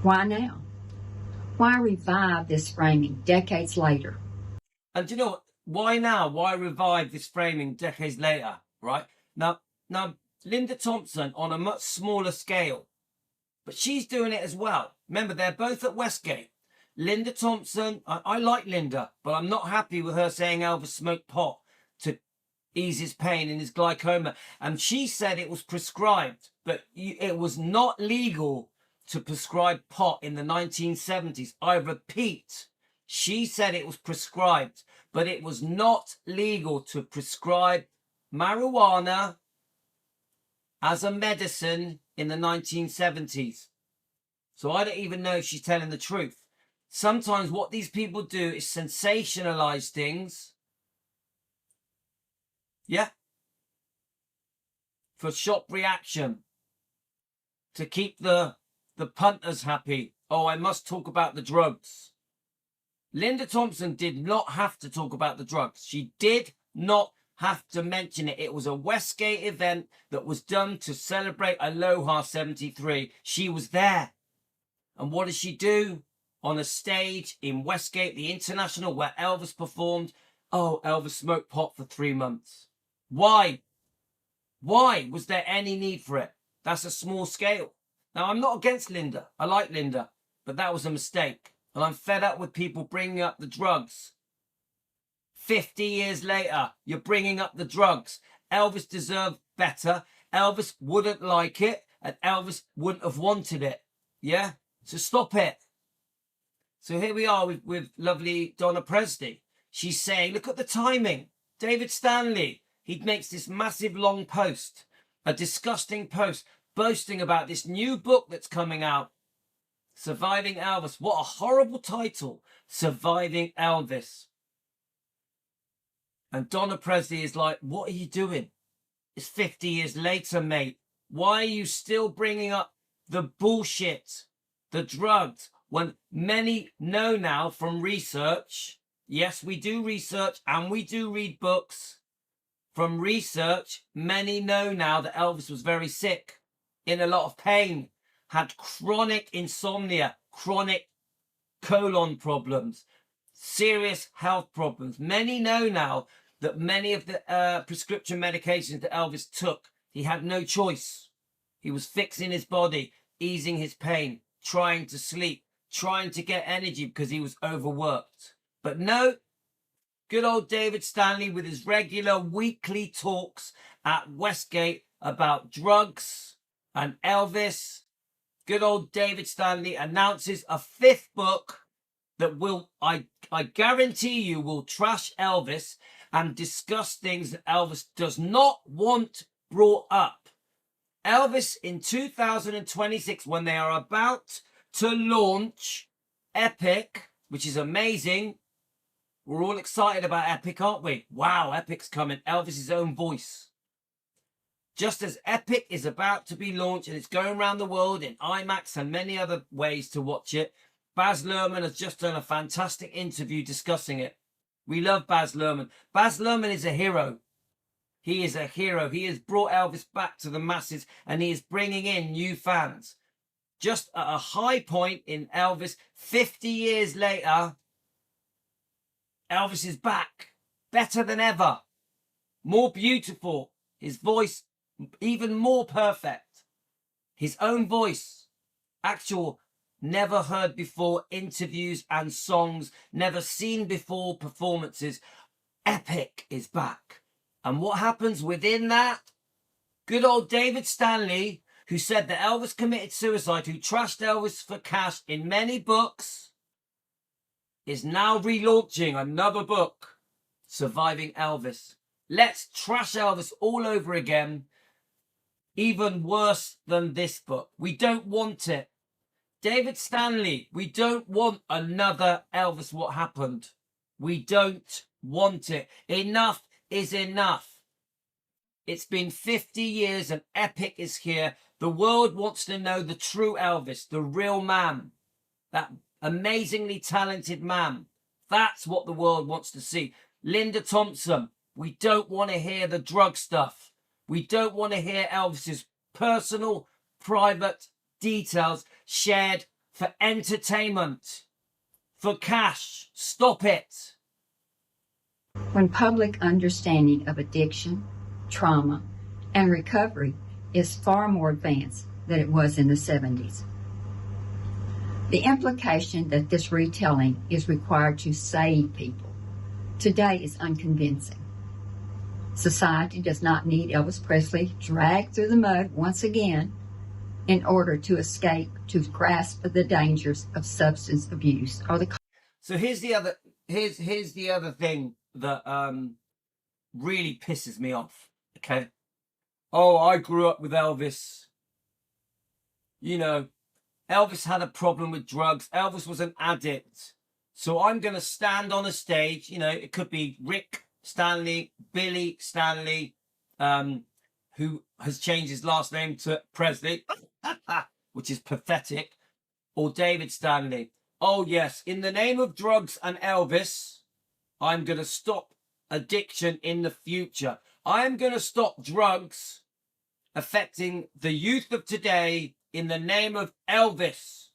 [SPEAKER 3] Why now? Why revive this framing decades later?
[SPEAKER 2] And do you know what? Why now? Why revive this framing decades later? Right? Now, Linda Thompson on a much smaller scale, but she's doing it as well. Remember, they're both at Westgate. Linda Thompson, I like Linda, but I'm not happy with her saying Elvis smoked pot to ease his pain and his glaucoma. And she said it was prescribed, but it was not legal to prescribe pot in the 1970s. I repeat, she said it was prescribed, but it was not legal to prescribe marijuana as a medicine in the 1970s. So I don't even know if she's telling the truth. Sometimes what these people do is sensationalize things. Yeah. For shock reaction. To keep the punters happy. Oh, I must talk about the drugs. Linda Thompson did not have to talk about the drugs. She did not have to mention it. It was a Westgate event that was done to celebrate Aloha 73. She was there. And what did she do? On a stage in Westgate, the International, where Elvis performed. Oh, Elvis smoked pot for 3 months. Why? Why was there any need for it? That's a small scale. Now, I'm not against Linda. I like Linda. But that was a mistake. And I'm fed up with people bringing up the drugs. 50 years later, you're bringing up the drugs. Elvis deserved better. Elvis wouldn't like it. And Elvis wouldn't have wanted it. Yeah? So stop it. So here we are with lovely Donna Presty. She's saying, look at the timing. David Stanley, he makes this massive long post, a disgusting post, boasting about this new book that's coming out, Surviving Elvis. What a horrible title, Surviving Elvis. And Donna Presty is like, what are you doing? It's 50 years later, mate. Why are you still bringing up the bullshit, the drugs, when many know now from research? Yes, we do research and we do read books. From research, many know now that Elvis was very sick, in a lot of pain, had chronic insomnia, chronic colon problems, serious health problems. Many know now that many of the prescription medications that Elvis took, he had no choice. He was fixing his body, easing his pain, trying to sleep, trying to get energy because he was overworked. But no, good old David Stanley with his regular weekly talks at Westgate about drugs and Elvis. Good old David Stanley announces a 5th book that will, I guarantee you, will trash Elvis and discuss things that Elvis does not want brought up. Elvis in 2026, when they are about to launch Epic, which is amazing. We're all excited about Epic, aren't we? Wow, Epic's coming. Elvis's own voice. Just as Epic is about to be launched and it's going around the world in IMAX and many other ways to watch it, Baz Luhrmann has just done a fantastic interview discussing it. We love Baz Luhrmann. Baz Luhrmann is a hero. He is a hero. He has brought Elvis back to the masses, and he is bringing in new fans. Just at a high point in Elvis, 50 years later, Elvis is back, better than ever, more beautiful, his voice even more perfect, his own voice, actual never heard before interviews and songs, never seen before performances. Epic is back. And what happens within that? Good old David Stanley, who said that Elvis committed suicide, who trashed Elvis for cash in many books, is now relaunching another book, Surviving Elvis. Let's trash Elvis all over again. Even worse than this book. We don't want it. David Stanley, we don't want another Elvis What Happened. We don't want it. Enough is enough. It's been 50 years and Epic is here. The world wants to know the true Elvis, the real man, that amazingly talented man. That's what the world wants to see. Linda Thompson, we don't want to hear the drug stuff. We don't want to hear Elvis's personal, private details shared for entertainment, for cash. Stop it.
[SPEAKER 3] When public understanding of addiction, trauma, and recovery is far more advanced than it was in the 70s. The implication that this retelling is required to save people today is unconvincing. Society does not need Elvis Presley dragged through the mud once again in order to escape to grasp the dangers of substance abuse or the.
[SPEAKER 2] So here's the other thing that really pisses me off. Okay. Oh, I grew up with Elvis. You know, Elvis had a problem with drugs. Elvis was an addict. So I'm going to stand on a stage. You know, it could be Rick Stanley, Billy Stanley, who has changed his last name to Presley, which is pathetic, or David Stanley. Oh, yes, in the name of drugs and Elvis, I'm going to stop addiction in the future. I'm going to stop drugs affecting the youth of today in the name of Elvis.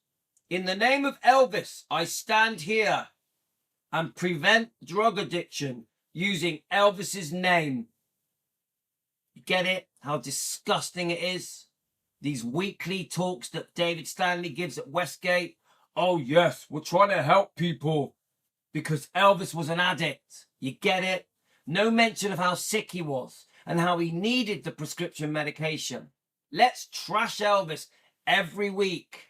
[SPEAKER 2] In the name of Elvis, I stand here and prevent drug addiction using Elvis's name. You get it? How disgusting it is? These weekly talks that David Stanley gives at Westgate. Oh, yes, we're trying to help people because Elvis was an addict. You get it? No mention of how sick he was and how he needed the prescription medication. Let's trash Elvis every week.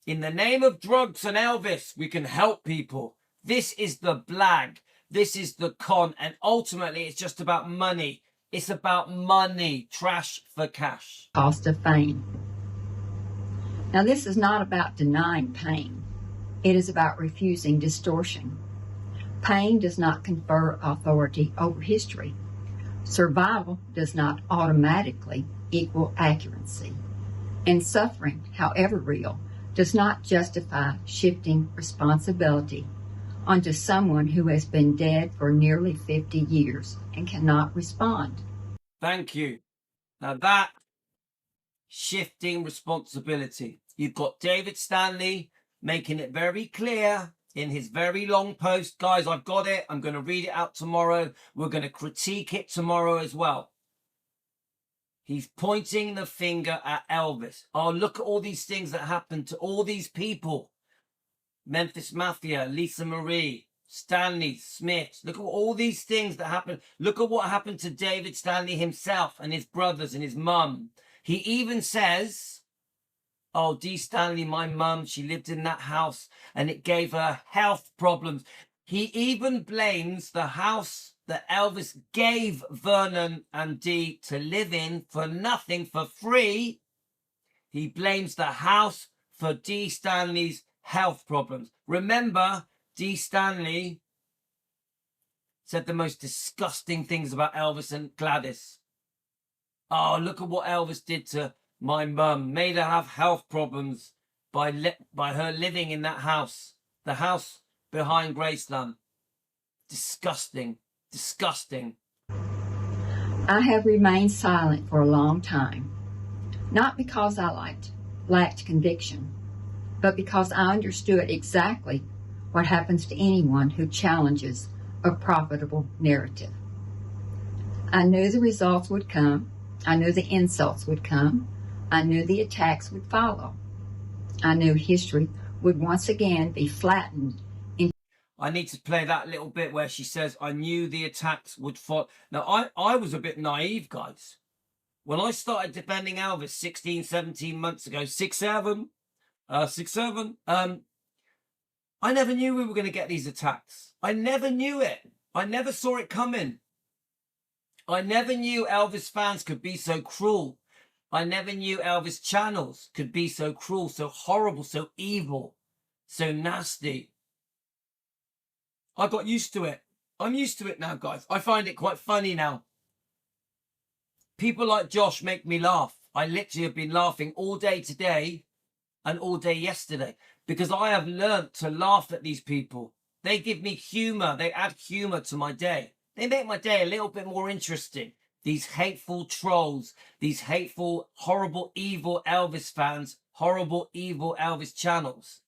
[SPEAKER 2] In the name of drugs and Elvis, we can help people. This is the blag. This is the con. And ultimately, it's just about money. It's about money. Trash for cash.
[SPEAKER 3] Cost of fame. Now, this is not about denying pain. It is about refusing distortion. Pain does not confer authority over history. Survival does not automatically equal accuracy. And suffering, however real, does not justify shifting responsibility onto someone who has been dead for nearly 50 years and cannot respond.
[SPEAKER 2] Thank you. Now that shifting responsibility. You've got David Stanley making it very clear in his very long post. Guys, I've got it. I'm going to read it out tomorrow. We're going to critique it tomorrow as well. He's pointing the finger at Elvis. Oh, look at all these things that happened to all these people. Memphis Mafia, Lisa Marie, Stanley, Smith. Look at all these things that happened. Look at what happened to David Stanley himself and his brothers and his mum. He even says, oh, Dee Stanley, my mum, she lived in that house and it gave her health problems. He even blames the house that Elvis gave Vernon and Dee to live in for nothing, for free. He blames the house for Dee Stanley's health problems. Remember, Dee Stanley said the most disgusting things about Elvis and Gladys. Oh, look at what Elvis did to my mum. Made her have health problems by her living in that house. The house behind Graceland. Disgusting. Disgusting.
[SPEAKER 3] I have remained silent for a long time, not because I lacked conviction, but because I understood exactly what happens to anyone who challenges a profitable narrative. I knew the results would come. I knew the insults would come. I knew the attacks would follow. I knew history would once again be flattened.
[SPEAKER 2] I need to play that little bit where she says, I knew the attacks would follow. Now, I was a bit naive, guys. When I started defending Elvis 16, 17 months ago, 6, 7, I never knew we were going to get these attacks. I never knew it. I never saw it coming. I never knew Elvis fans could be so cruel. I never knew Elvis channels could be so cruel, so horrible, so evil, so nasty. I got used to it. I'm used to it now, guys. I find it quite funny now. People like Josh make me laugh. I literally have been laughing all day today and all day yesterday because I have learnt to laugh at these people. They give me humour. They add humour to my day. They make my day a little bit more interesting. These hateful trolls, these hateful, horrible, evil Elvis fans, horrible, evil Elvis channels.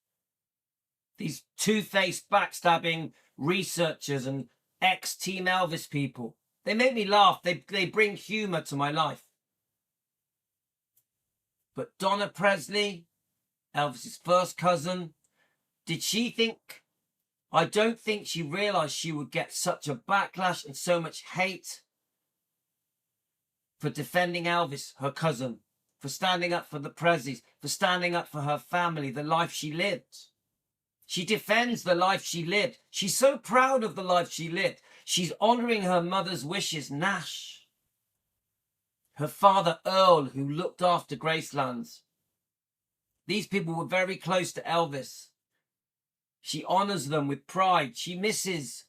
[SPEAKER 2] These two-faced, backstabbing researchers and ex-Team Elvis people. They make me laugh. They bring humour to my life. But Donna Presley, Elvis's first cousin, did she think? I don't think she realised she would get such a backlash and so much hate for defending Elvis, her cousin, for standing up for the Presleys, for standing up for her family, the life she lived. She defends the life she lived. She's so proud of the life she lived. She's honouring her mother's wishes, Nash. Her father, Earl, who looked after Gracelands. These people were very close to Elvis. She honours them with pride. She misses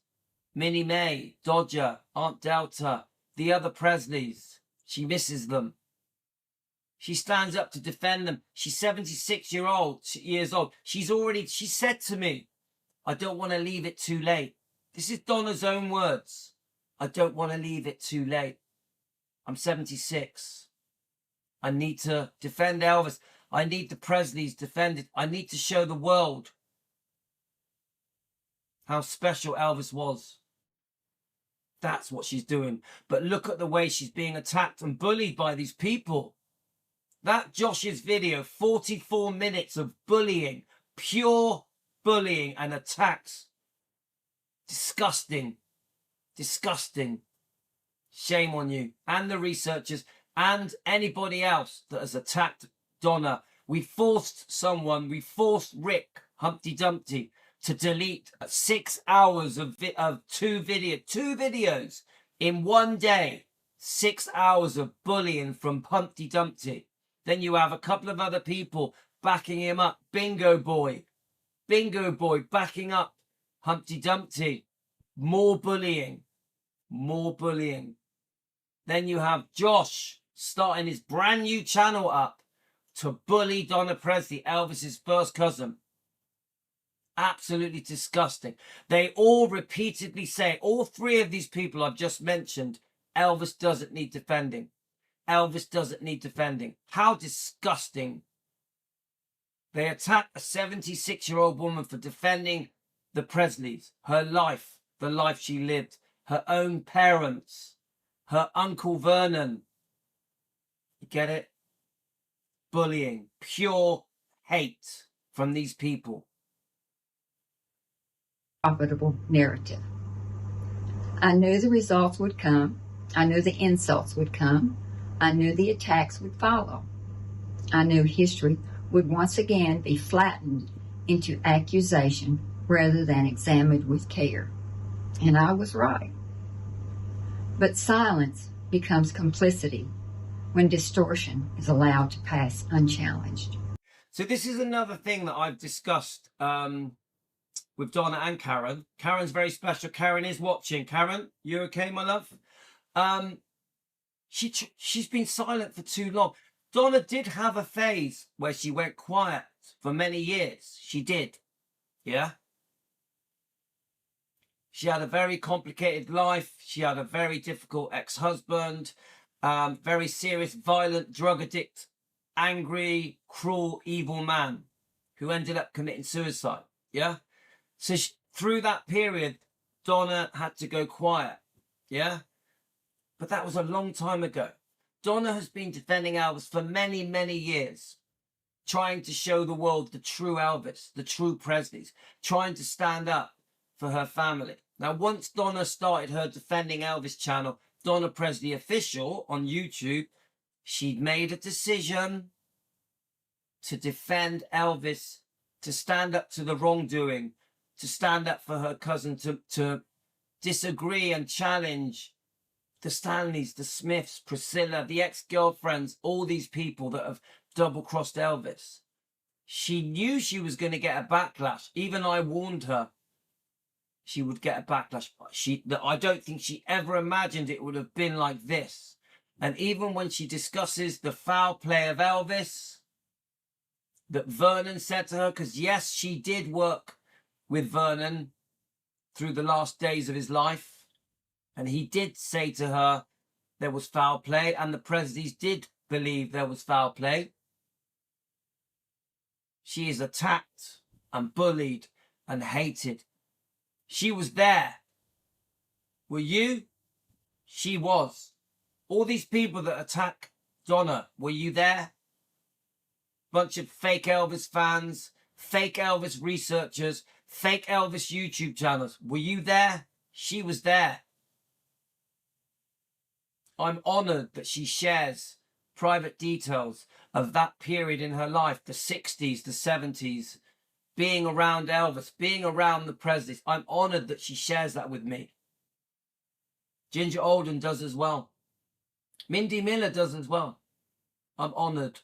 [SPEAKER 2] Minnie Mae, Dodger, Aunt Delta, the other Presleys. She misses them. She stands up to defend them. She's 76 years old. She said to me, I don't want to leave it too late. This is Donna's own words. I don't want to leave it too late. I'm 76. I need to defend Elvis. I need the Presleys defended. I need to show the world how special Elvis was. That's what she's doing. But look at the way she's being attacked and bullied by these people. That Josh's video, 44 minutes of bullying, pure bullying and attacks. Disgusting. Disgusting. Shame on you and the researchers and anybody else that has attacked Donna. We forced Rick Humpty Dumpty to delete 6 hours of two videos in one day. 6 hours of bullying from Humpty Dumpty. Then you have a couple of other people backing him up. Bingo Boy backing up Humpty Dumpty. More bullying. Then you have Josh starting his brand new channel up to bully Donna Presley, Elvis's first cousin. Absolutely disgusting. They all repeatedly say, all three of these people I've just mentioned, Elvis doesn't need defending. Elvis doesn't need defending. How disgusting. They attack a 76-year-old woman for defending the Presleys, her life, the life she lived, her own parents, her Uncle Vernon. You get it? Bullying, pure hate from these people.
[SPEAKER 3] Profitable narrative. I knew the results would come. I knew the insults would come. I knew the attacks would follow. I knew history would once again be flattened into accusation rather than examined with care. And I was right. But silence becomes complicity when distortion is allowed to pass unchallenged.
[SPEAKER 2] So this is another thing that I've discussed with Donna and Karen. Karen's very special. Karen is watching. Karen, you okay, my love? She's been silent for too long. Donna did have a phase where she went quiet for many years. She did. Yeah? She had a very complicated life. She had a very difficult ex-husband, very serious, violent, drug addict, angry, cruel, evil man who ended up committing suicide. Yeah. So through that period, Donna had to go quiet. Yeah. But that was a long time ago. Donna has been defending Elvis for many, many years, trying to show the world the true Elvis, the true Presleys, trying to stand up for her family. Now, once Donna started her Defending Elvis channel, Donna Presley Official on YouTube, she'd made a decision to defend Elvis, to stand up to the wrongdoing, to stand up for her cousin, to disagree and challenge the Stanleys, the Smiths, Priscilla, the ex-girlfriends, all these people that have double-crossed Elvis. She knew she was going to get a backlash. Even I warned her she would get a backlash. I don't think she ever imagined it would have been like this. And even when she discusses the foul play of Elvis that Vernon said to her, because yes, she did work with Vernon through the last days of his life, and he did say to her there was foul play, and the Presleys did believe there was foul play. She is attacked and bullied and hated. She was there. Were you? She was. All these people that attack Donna, were you there? Bunch of fake Elvis fans, fake Elvis researchers, fake Elvis YouTube channels. Were you there? She was there. I'm honoured that she shares private details of that period in her life, the 60s, the 70s, being around Elvis, being around the Presleys. I'm honoured that she shares that with me. Ginger Alden does as well. Mindy Miller does as well. I'm honoured.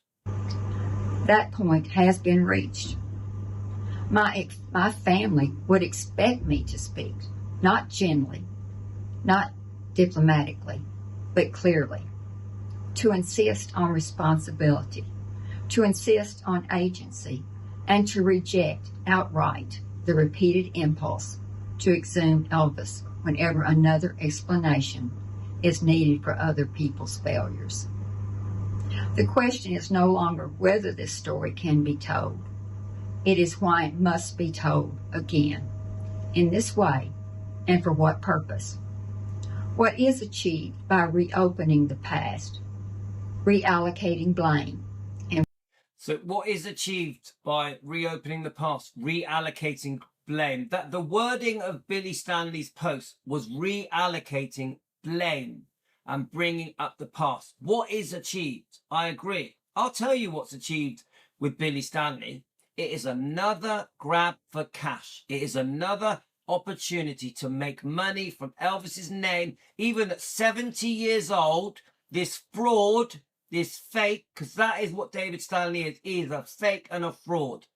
[SPEAKER 3] That point has been reached. My family would expect me to speak, not gently, not diplomatically, but clearly, to insist on responsibility, to insist on agency, and to reject outright the repeated impulse to exhume Elvis whenever another explanation is needed for other people's failures. The question is no longer whether this story can be told. It is why it must be told again, in this way, and for what purpose. What is achieved by reopening the past, reallocating blame, and
[SPEAKER 2] so what is achieved by reopening the past, reallocating blame? That the wording of Billy Stanley's post was reallocating blame and bringing up the past. What is achieved? I agree. I'll tell you what's achieved with Billy Stanley. It is another grab for cash. It is another opportunity to make money from Elvis's name, even at 70 years old. This fraud, this fake, because that is what David Stanley is. He is a fake and a fraud.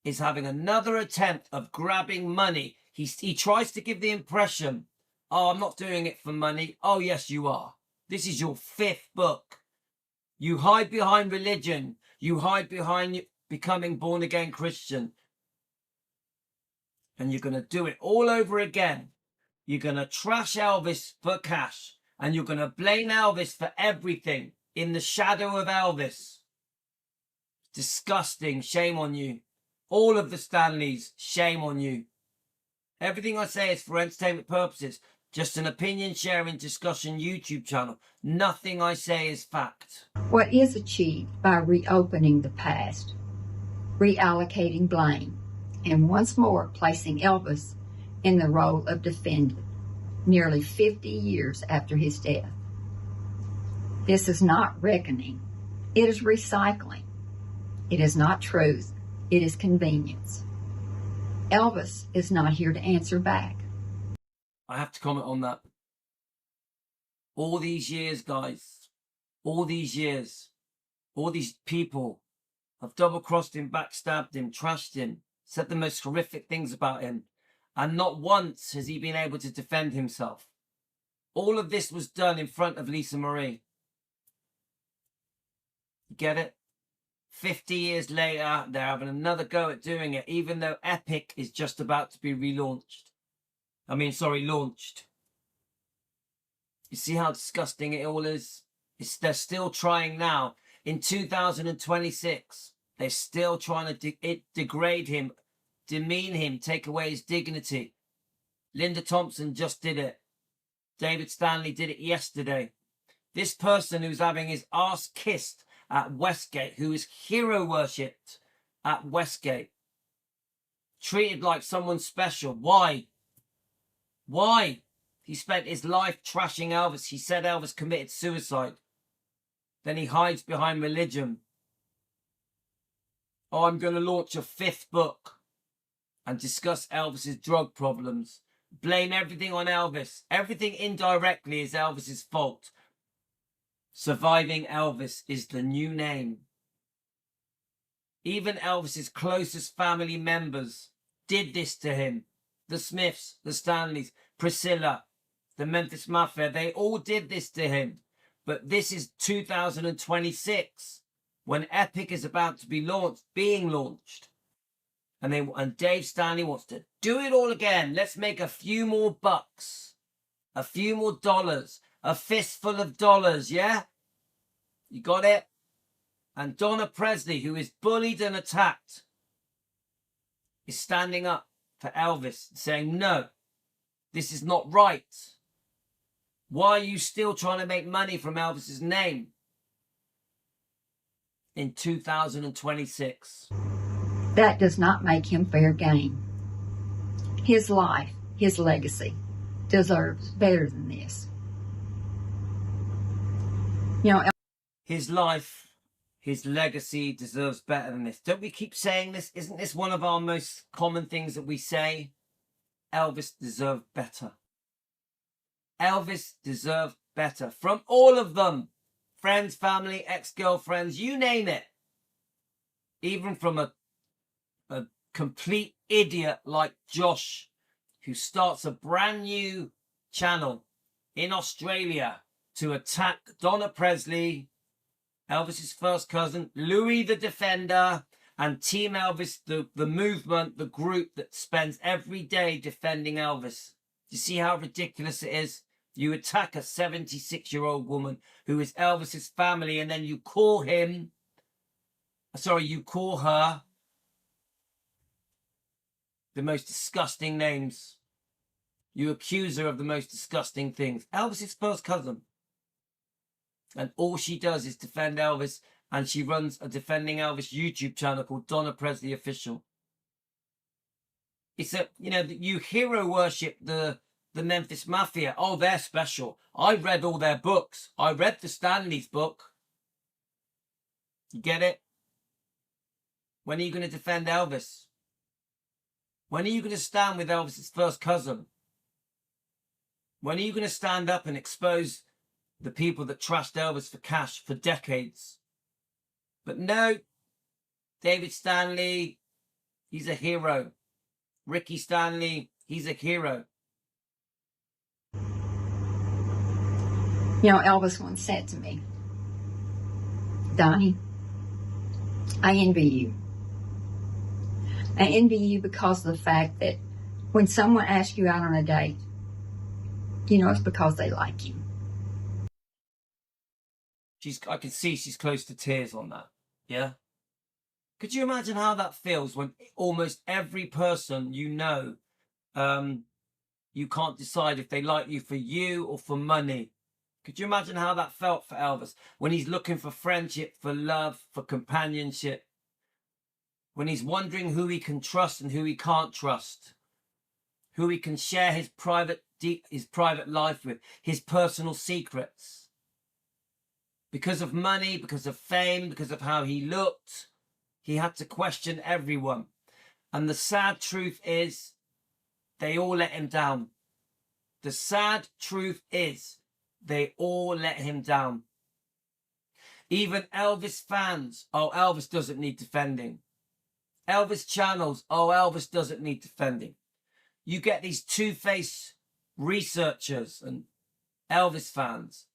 [SPEAKER 2] Is having another attempt of grabbing money. He tries to give the impression, oh, I'm not doing it for money. Oh, yes, you are. This is your 5th book. You hide behind religion. You hide behind becoming born-again Christian. And you're going to do it all over again. You're going to trash Elvis for cash. And you're going to blame Elvis for everything in the shadow of Elvis. Disgusting. Shame on you. All of the Stanleys, shame on you. Everything I say is for entertainment purposes. Just an opinion sharing discussion YouTube channel. Nothing I say is fact.
[SPEAKER 3] what is achieved by reopening the past, reallocating blame, and once more placing Elvis in the role of defendant, nearly 50 years after his death. This is not reckoning. It is recycling. It is not truth. It is convenience. Elvis is not here to answer back.
[SPEAKER 2] I have to comment on that. All these years, guys, all these years, all these people have double-crossed him, backstabbed him, trashed him, said the most horrific things about him, and not once has he been able to defend himself. All of this was done in front of Lisa Marie. You get it? 50 years later, they're having another go at doing it, even though Epic is just about to be relaunched. Launched. You see how disgusting it all is? They're still trying now. In 2026, they're still trying to degrade him, demean him, take away his dignity. Linda Thompson just did it. David Stanley did it yesterday. This person who's having his ass kissed at Westgate, who is hero worshipped at Westgate, treated like someone special. Why? Why? He spent his life trashing Elvis. He said Elvis committed suicide. Then he hides behind religion. Oh, I'm going to launch a 5th book and discuss Elvis's drug problems. Blame everything on Elvis. Everything indirectly is Elvis's fault. Surviving Elvis is the new name. Even Elvis's closest family members did this to him. The Smiths, the Stanleys, Priscilla, the Memphis Mafia, they all did this to him. But this is 2026, when Epic is about to be being launched. And Dave Stanley wants to do it all again. Let's make a few more bucks, a few more dollars, a fistful of dollars, yeah? You got it? And Donna Presley, who is bullied and attacked, is standing up for Elvis, saying, no, this is not right. Why are you still trying to make money from Elvis's name? In 2026.
[SPEAKER 3] That does not make him fair game. His life, his legacy, deserves better than this. You know,
[SPEAKER 2] his life, his legacy deserves better than this. Don't we keep saying this? Isn't this one of our most common things that we say? Elvis deserved better. Elvis deserved better from all of them. Friends, family, ex-girlfriends, you name it. Even from a complete idiot like Josh, who starts a brand new channel in Australia to attack Donna Presley, Elvis's first cousin, Louis the Defender, and Team Elvis, the movement, the group that spends every day defending Elvis. Do you see how ridiculous it is? You attack a 76-year-old woman who is Elvis's family, and then you call her the most disgusting names. You accuse her of the most disgusting things. Elvis's first cousin. And all she does is defend Elvis, and she runs a Defending Elvis YouTube channel called Donna Presley Official. It's you hero worship the Memphis Mafia. Oh, they're special. I read all their books. I read the Stanley's book. You get it? When are you going to defend Elvis? When are you going to stand with Elvis's first cousin? When are you going to stand up and expose the people that trashed Elvis for cash for decades? But no, David Stanley, he's a hero. Ricky Stanley, he's a hero.
[SPEAKER 3] You know, Elvis once said to me, Donnie, I envy you. I envy you because of the fact that when someone asks you out on a date, you know it's because they like you.
[SPEAKER 2] I can see she's close to tears on that. Yeah? Could you imagine how that feels when almost every person you know, you can't decide if they like you for you or for money? Could you imagine how that felt for Elvis when he's looking for friendship, for love, for companionship? When he's wondering who he can trust and who he can't trust, who he can share his private life with, his personal secrets. Because of money, because of fame, because of how he looked, he had to question everyone. And the sad truth is, they all let him down. The sad truth is, they all let him down. Even Elvis fans, oh, Elvis doesn't need defending. Elvis channels, oh, Elvis doesn't need defending. You get these two-faced researchers and Elvis fans.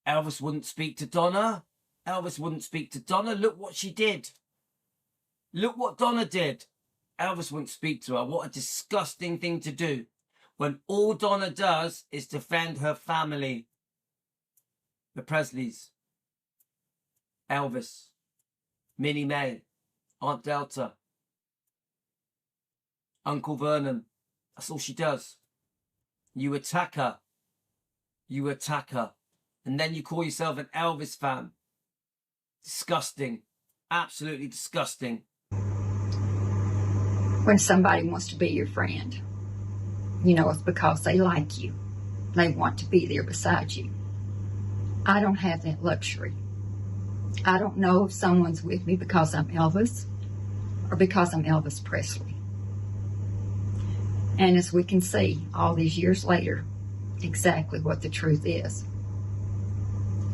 [SPEAKER 2] Elvis wouldn't speak to Donna. Elvis wouldn't speak to Donna. Look what she did. Look what Donna did. Elvis wouldn't speak to her. What a disgusting thing to do when all Donna does is defend her family. The Presleys, Elvis, Minnie May, Aunt Delta, Uncle Vernon. That's all she does. You attack her. You attack her. And then you call yourself an Elvis fan. Disgusting. Absolutely disgusting.
[SPEAKER 3] When somebody wants to be your friend, you know it's because they like you. They want to be there beside you. I don't have that luxury. I don't know if someone's with me because I'm Elvis or because I'm Elvis Presley. And as we can see all these years later, exactly what the truth is.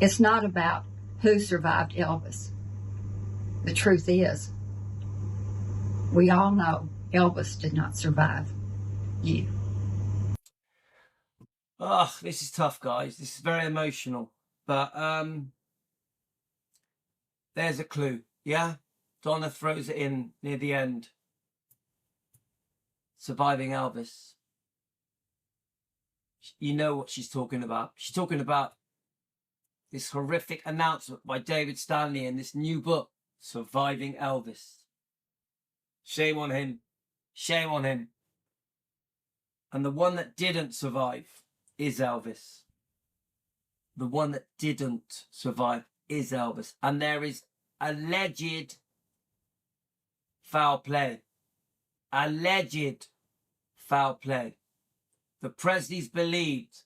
[SPEAKER 3] It's not about who survived Elvis. The truth is, we all know Elvis did not survive you.
[SPEAKER 2] Oh, this is tough, guys. This is very emotional. But there's a clue, yeah? Donna throws it in near the end. Surviving Elvis. You know what she's talking about. She's talking about this horrific announcement by David Stanley in this new book, Surviving Elvis. Shame on him. Shame on him. And the one that didn't survive is Elvis. The one that didn't survive is Elvis. And there is alleged foul play. Alleged foul play. The Presleys believed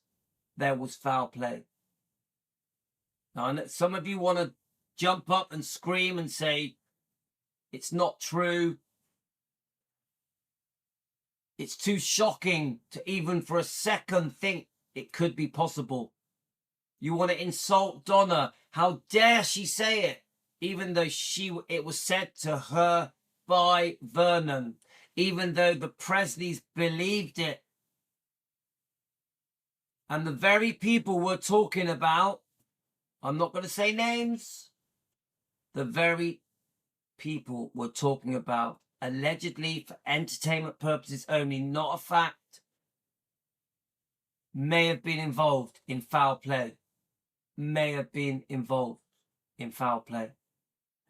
[SPEAKER 2] there was foul play. Now, some of you want to jump up and scream and say, it's not true. It's too shocking to even for a second think it could be possible. You want to insult Donna. How dare she say it? Even though it was said to her by Vernon. Even though the Presleys believed it. And the very people we're talking about, I'm not going to say names, the very people we're talking about, allegedly for entertainment purposes only, not a fact, may have been involved in foul play. May have been involved in foul play.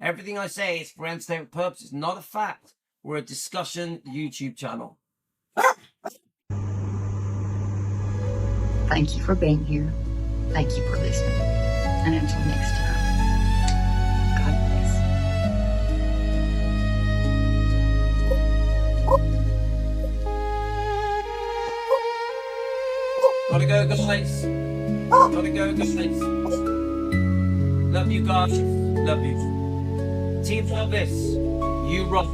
[SPEAKER 2] Everything I say is for entertainment purposes, not a fact. We're a discussion YouTube channel.
[SPEAKER 3] Thank you for being here. Thank you for listening. And until next time, God bless.
[SPEAKER 2] Gotta go, guys. Gotta go, guys. Love you, guys. Love you. Team Elvis, you rock.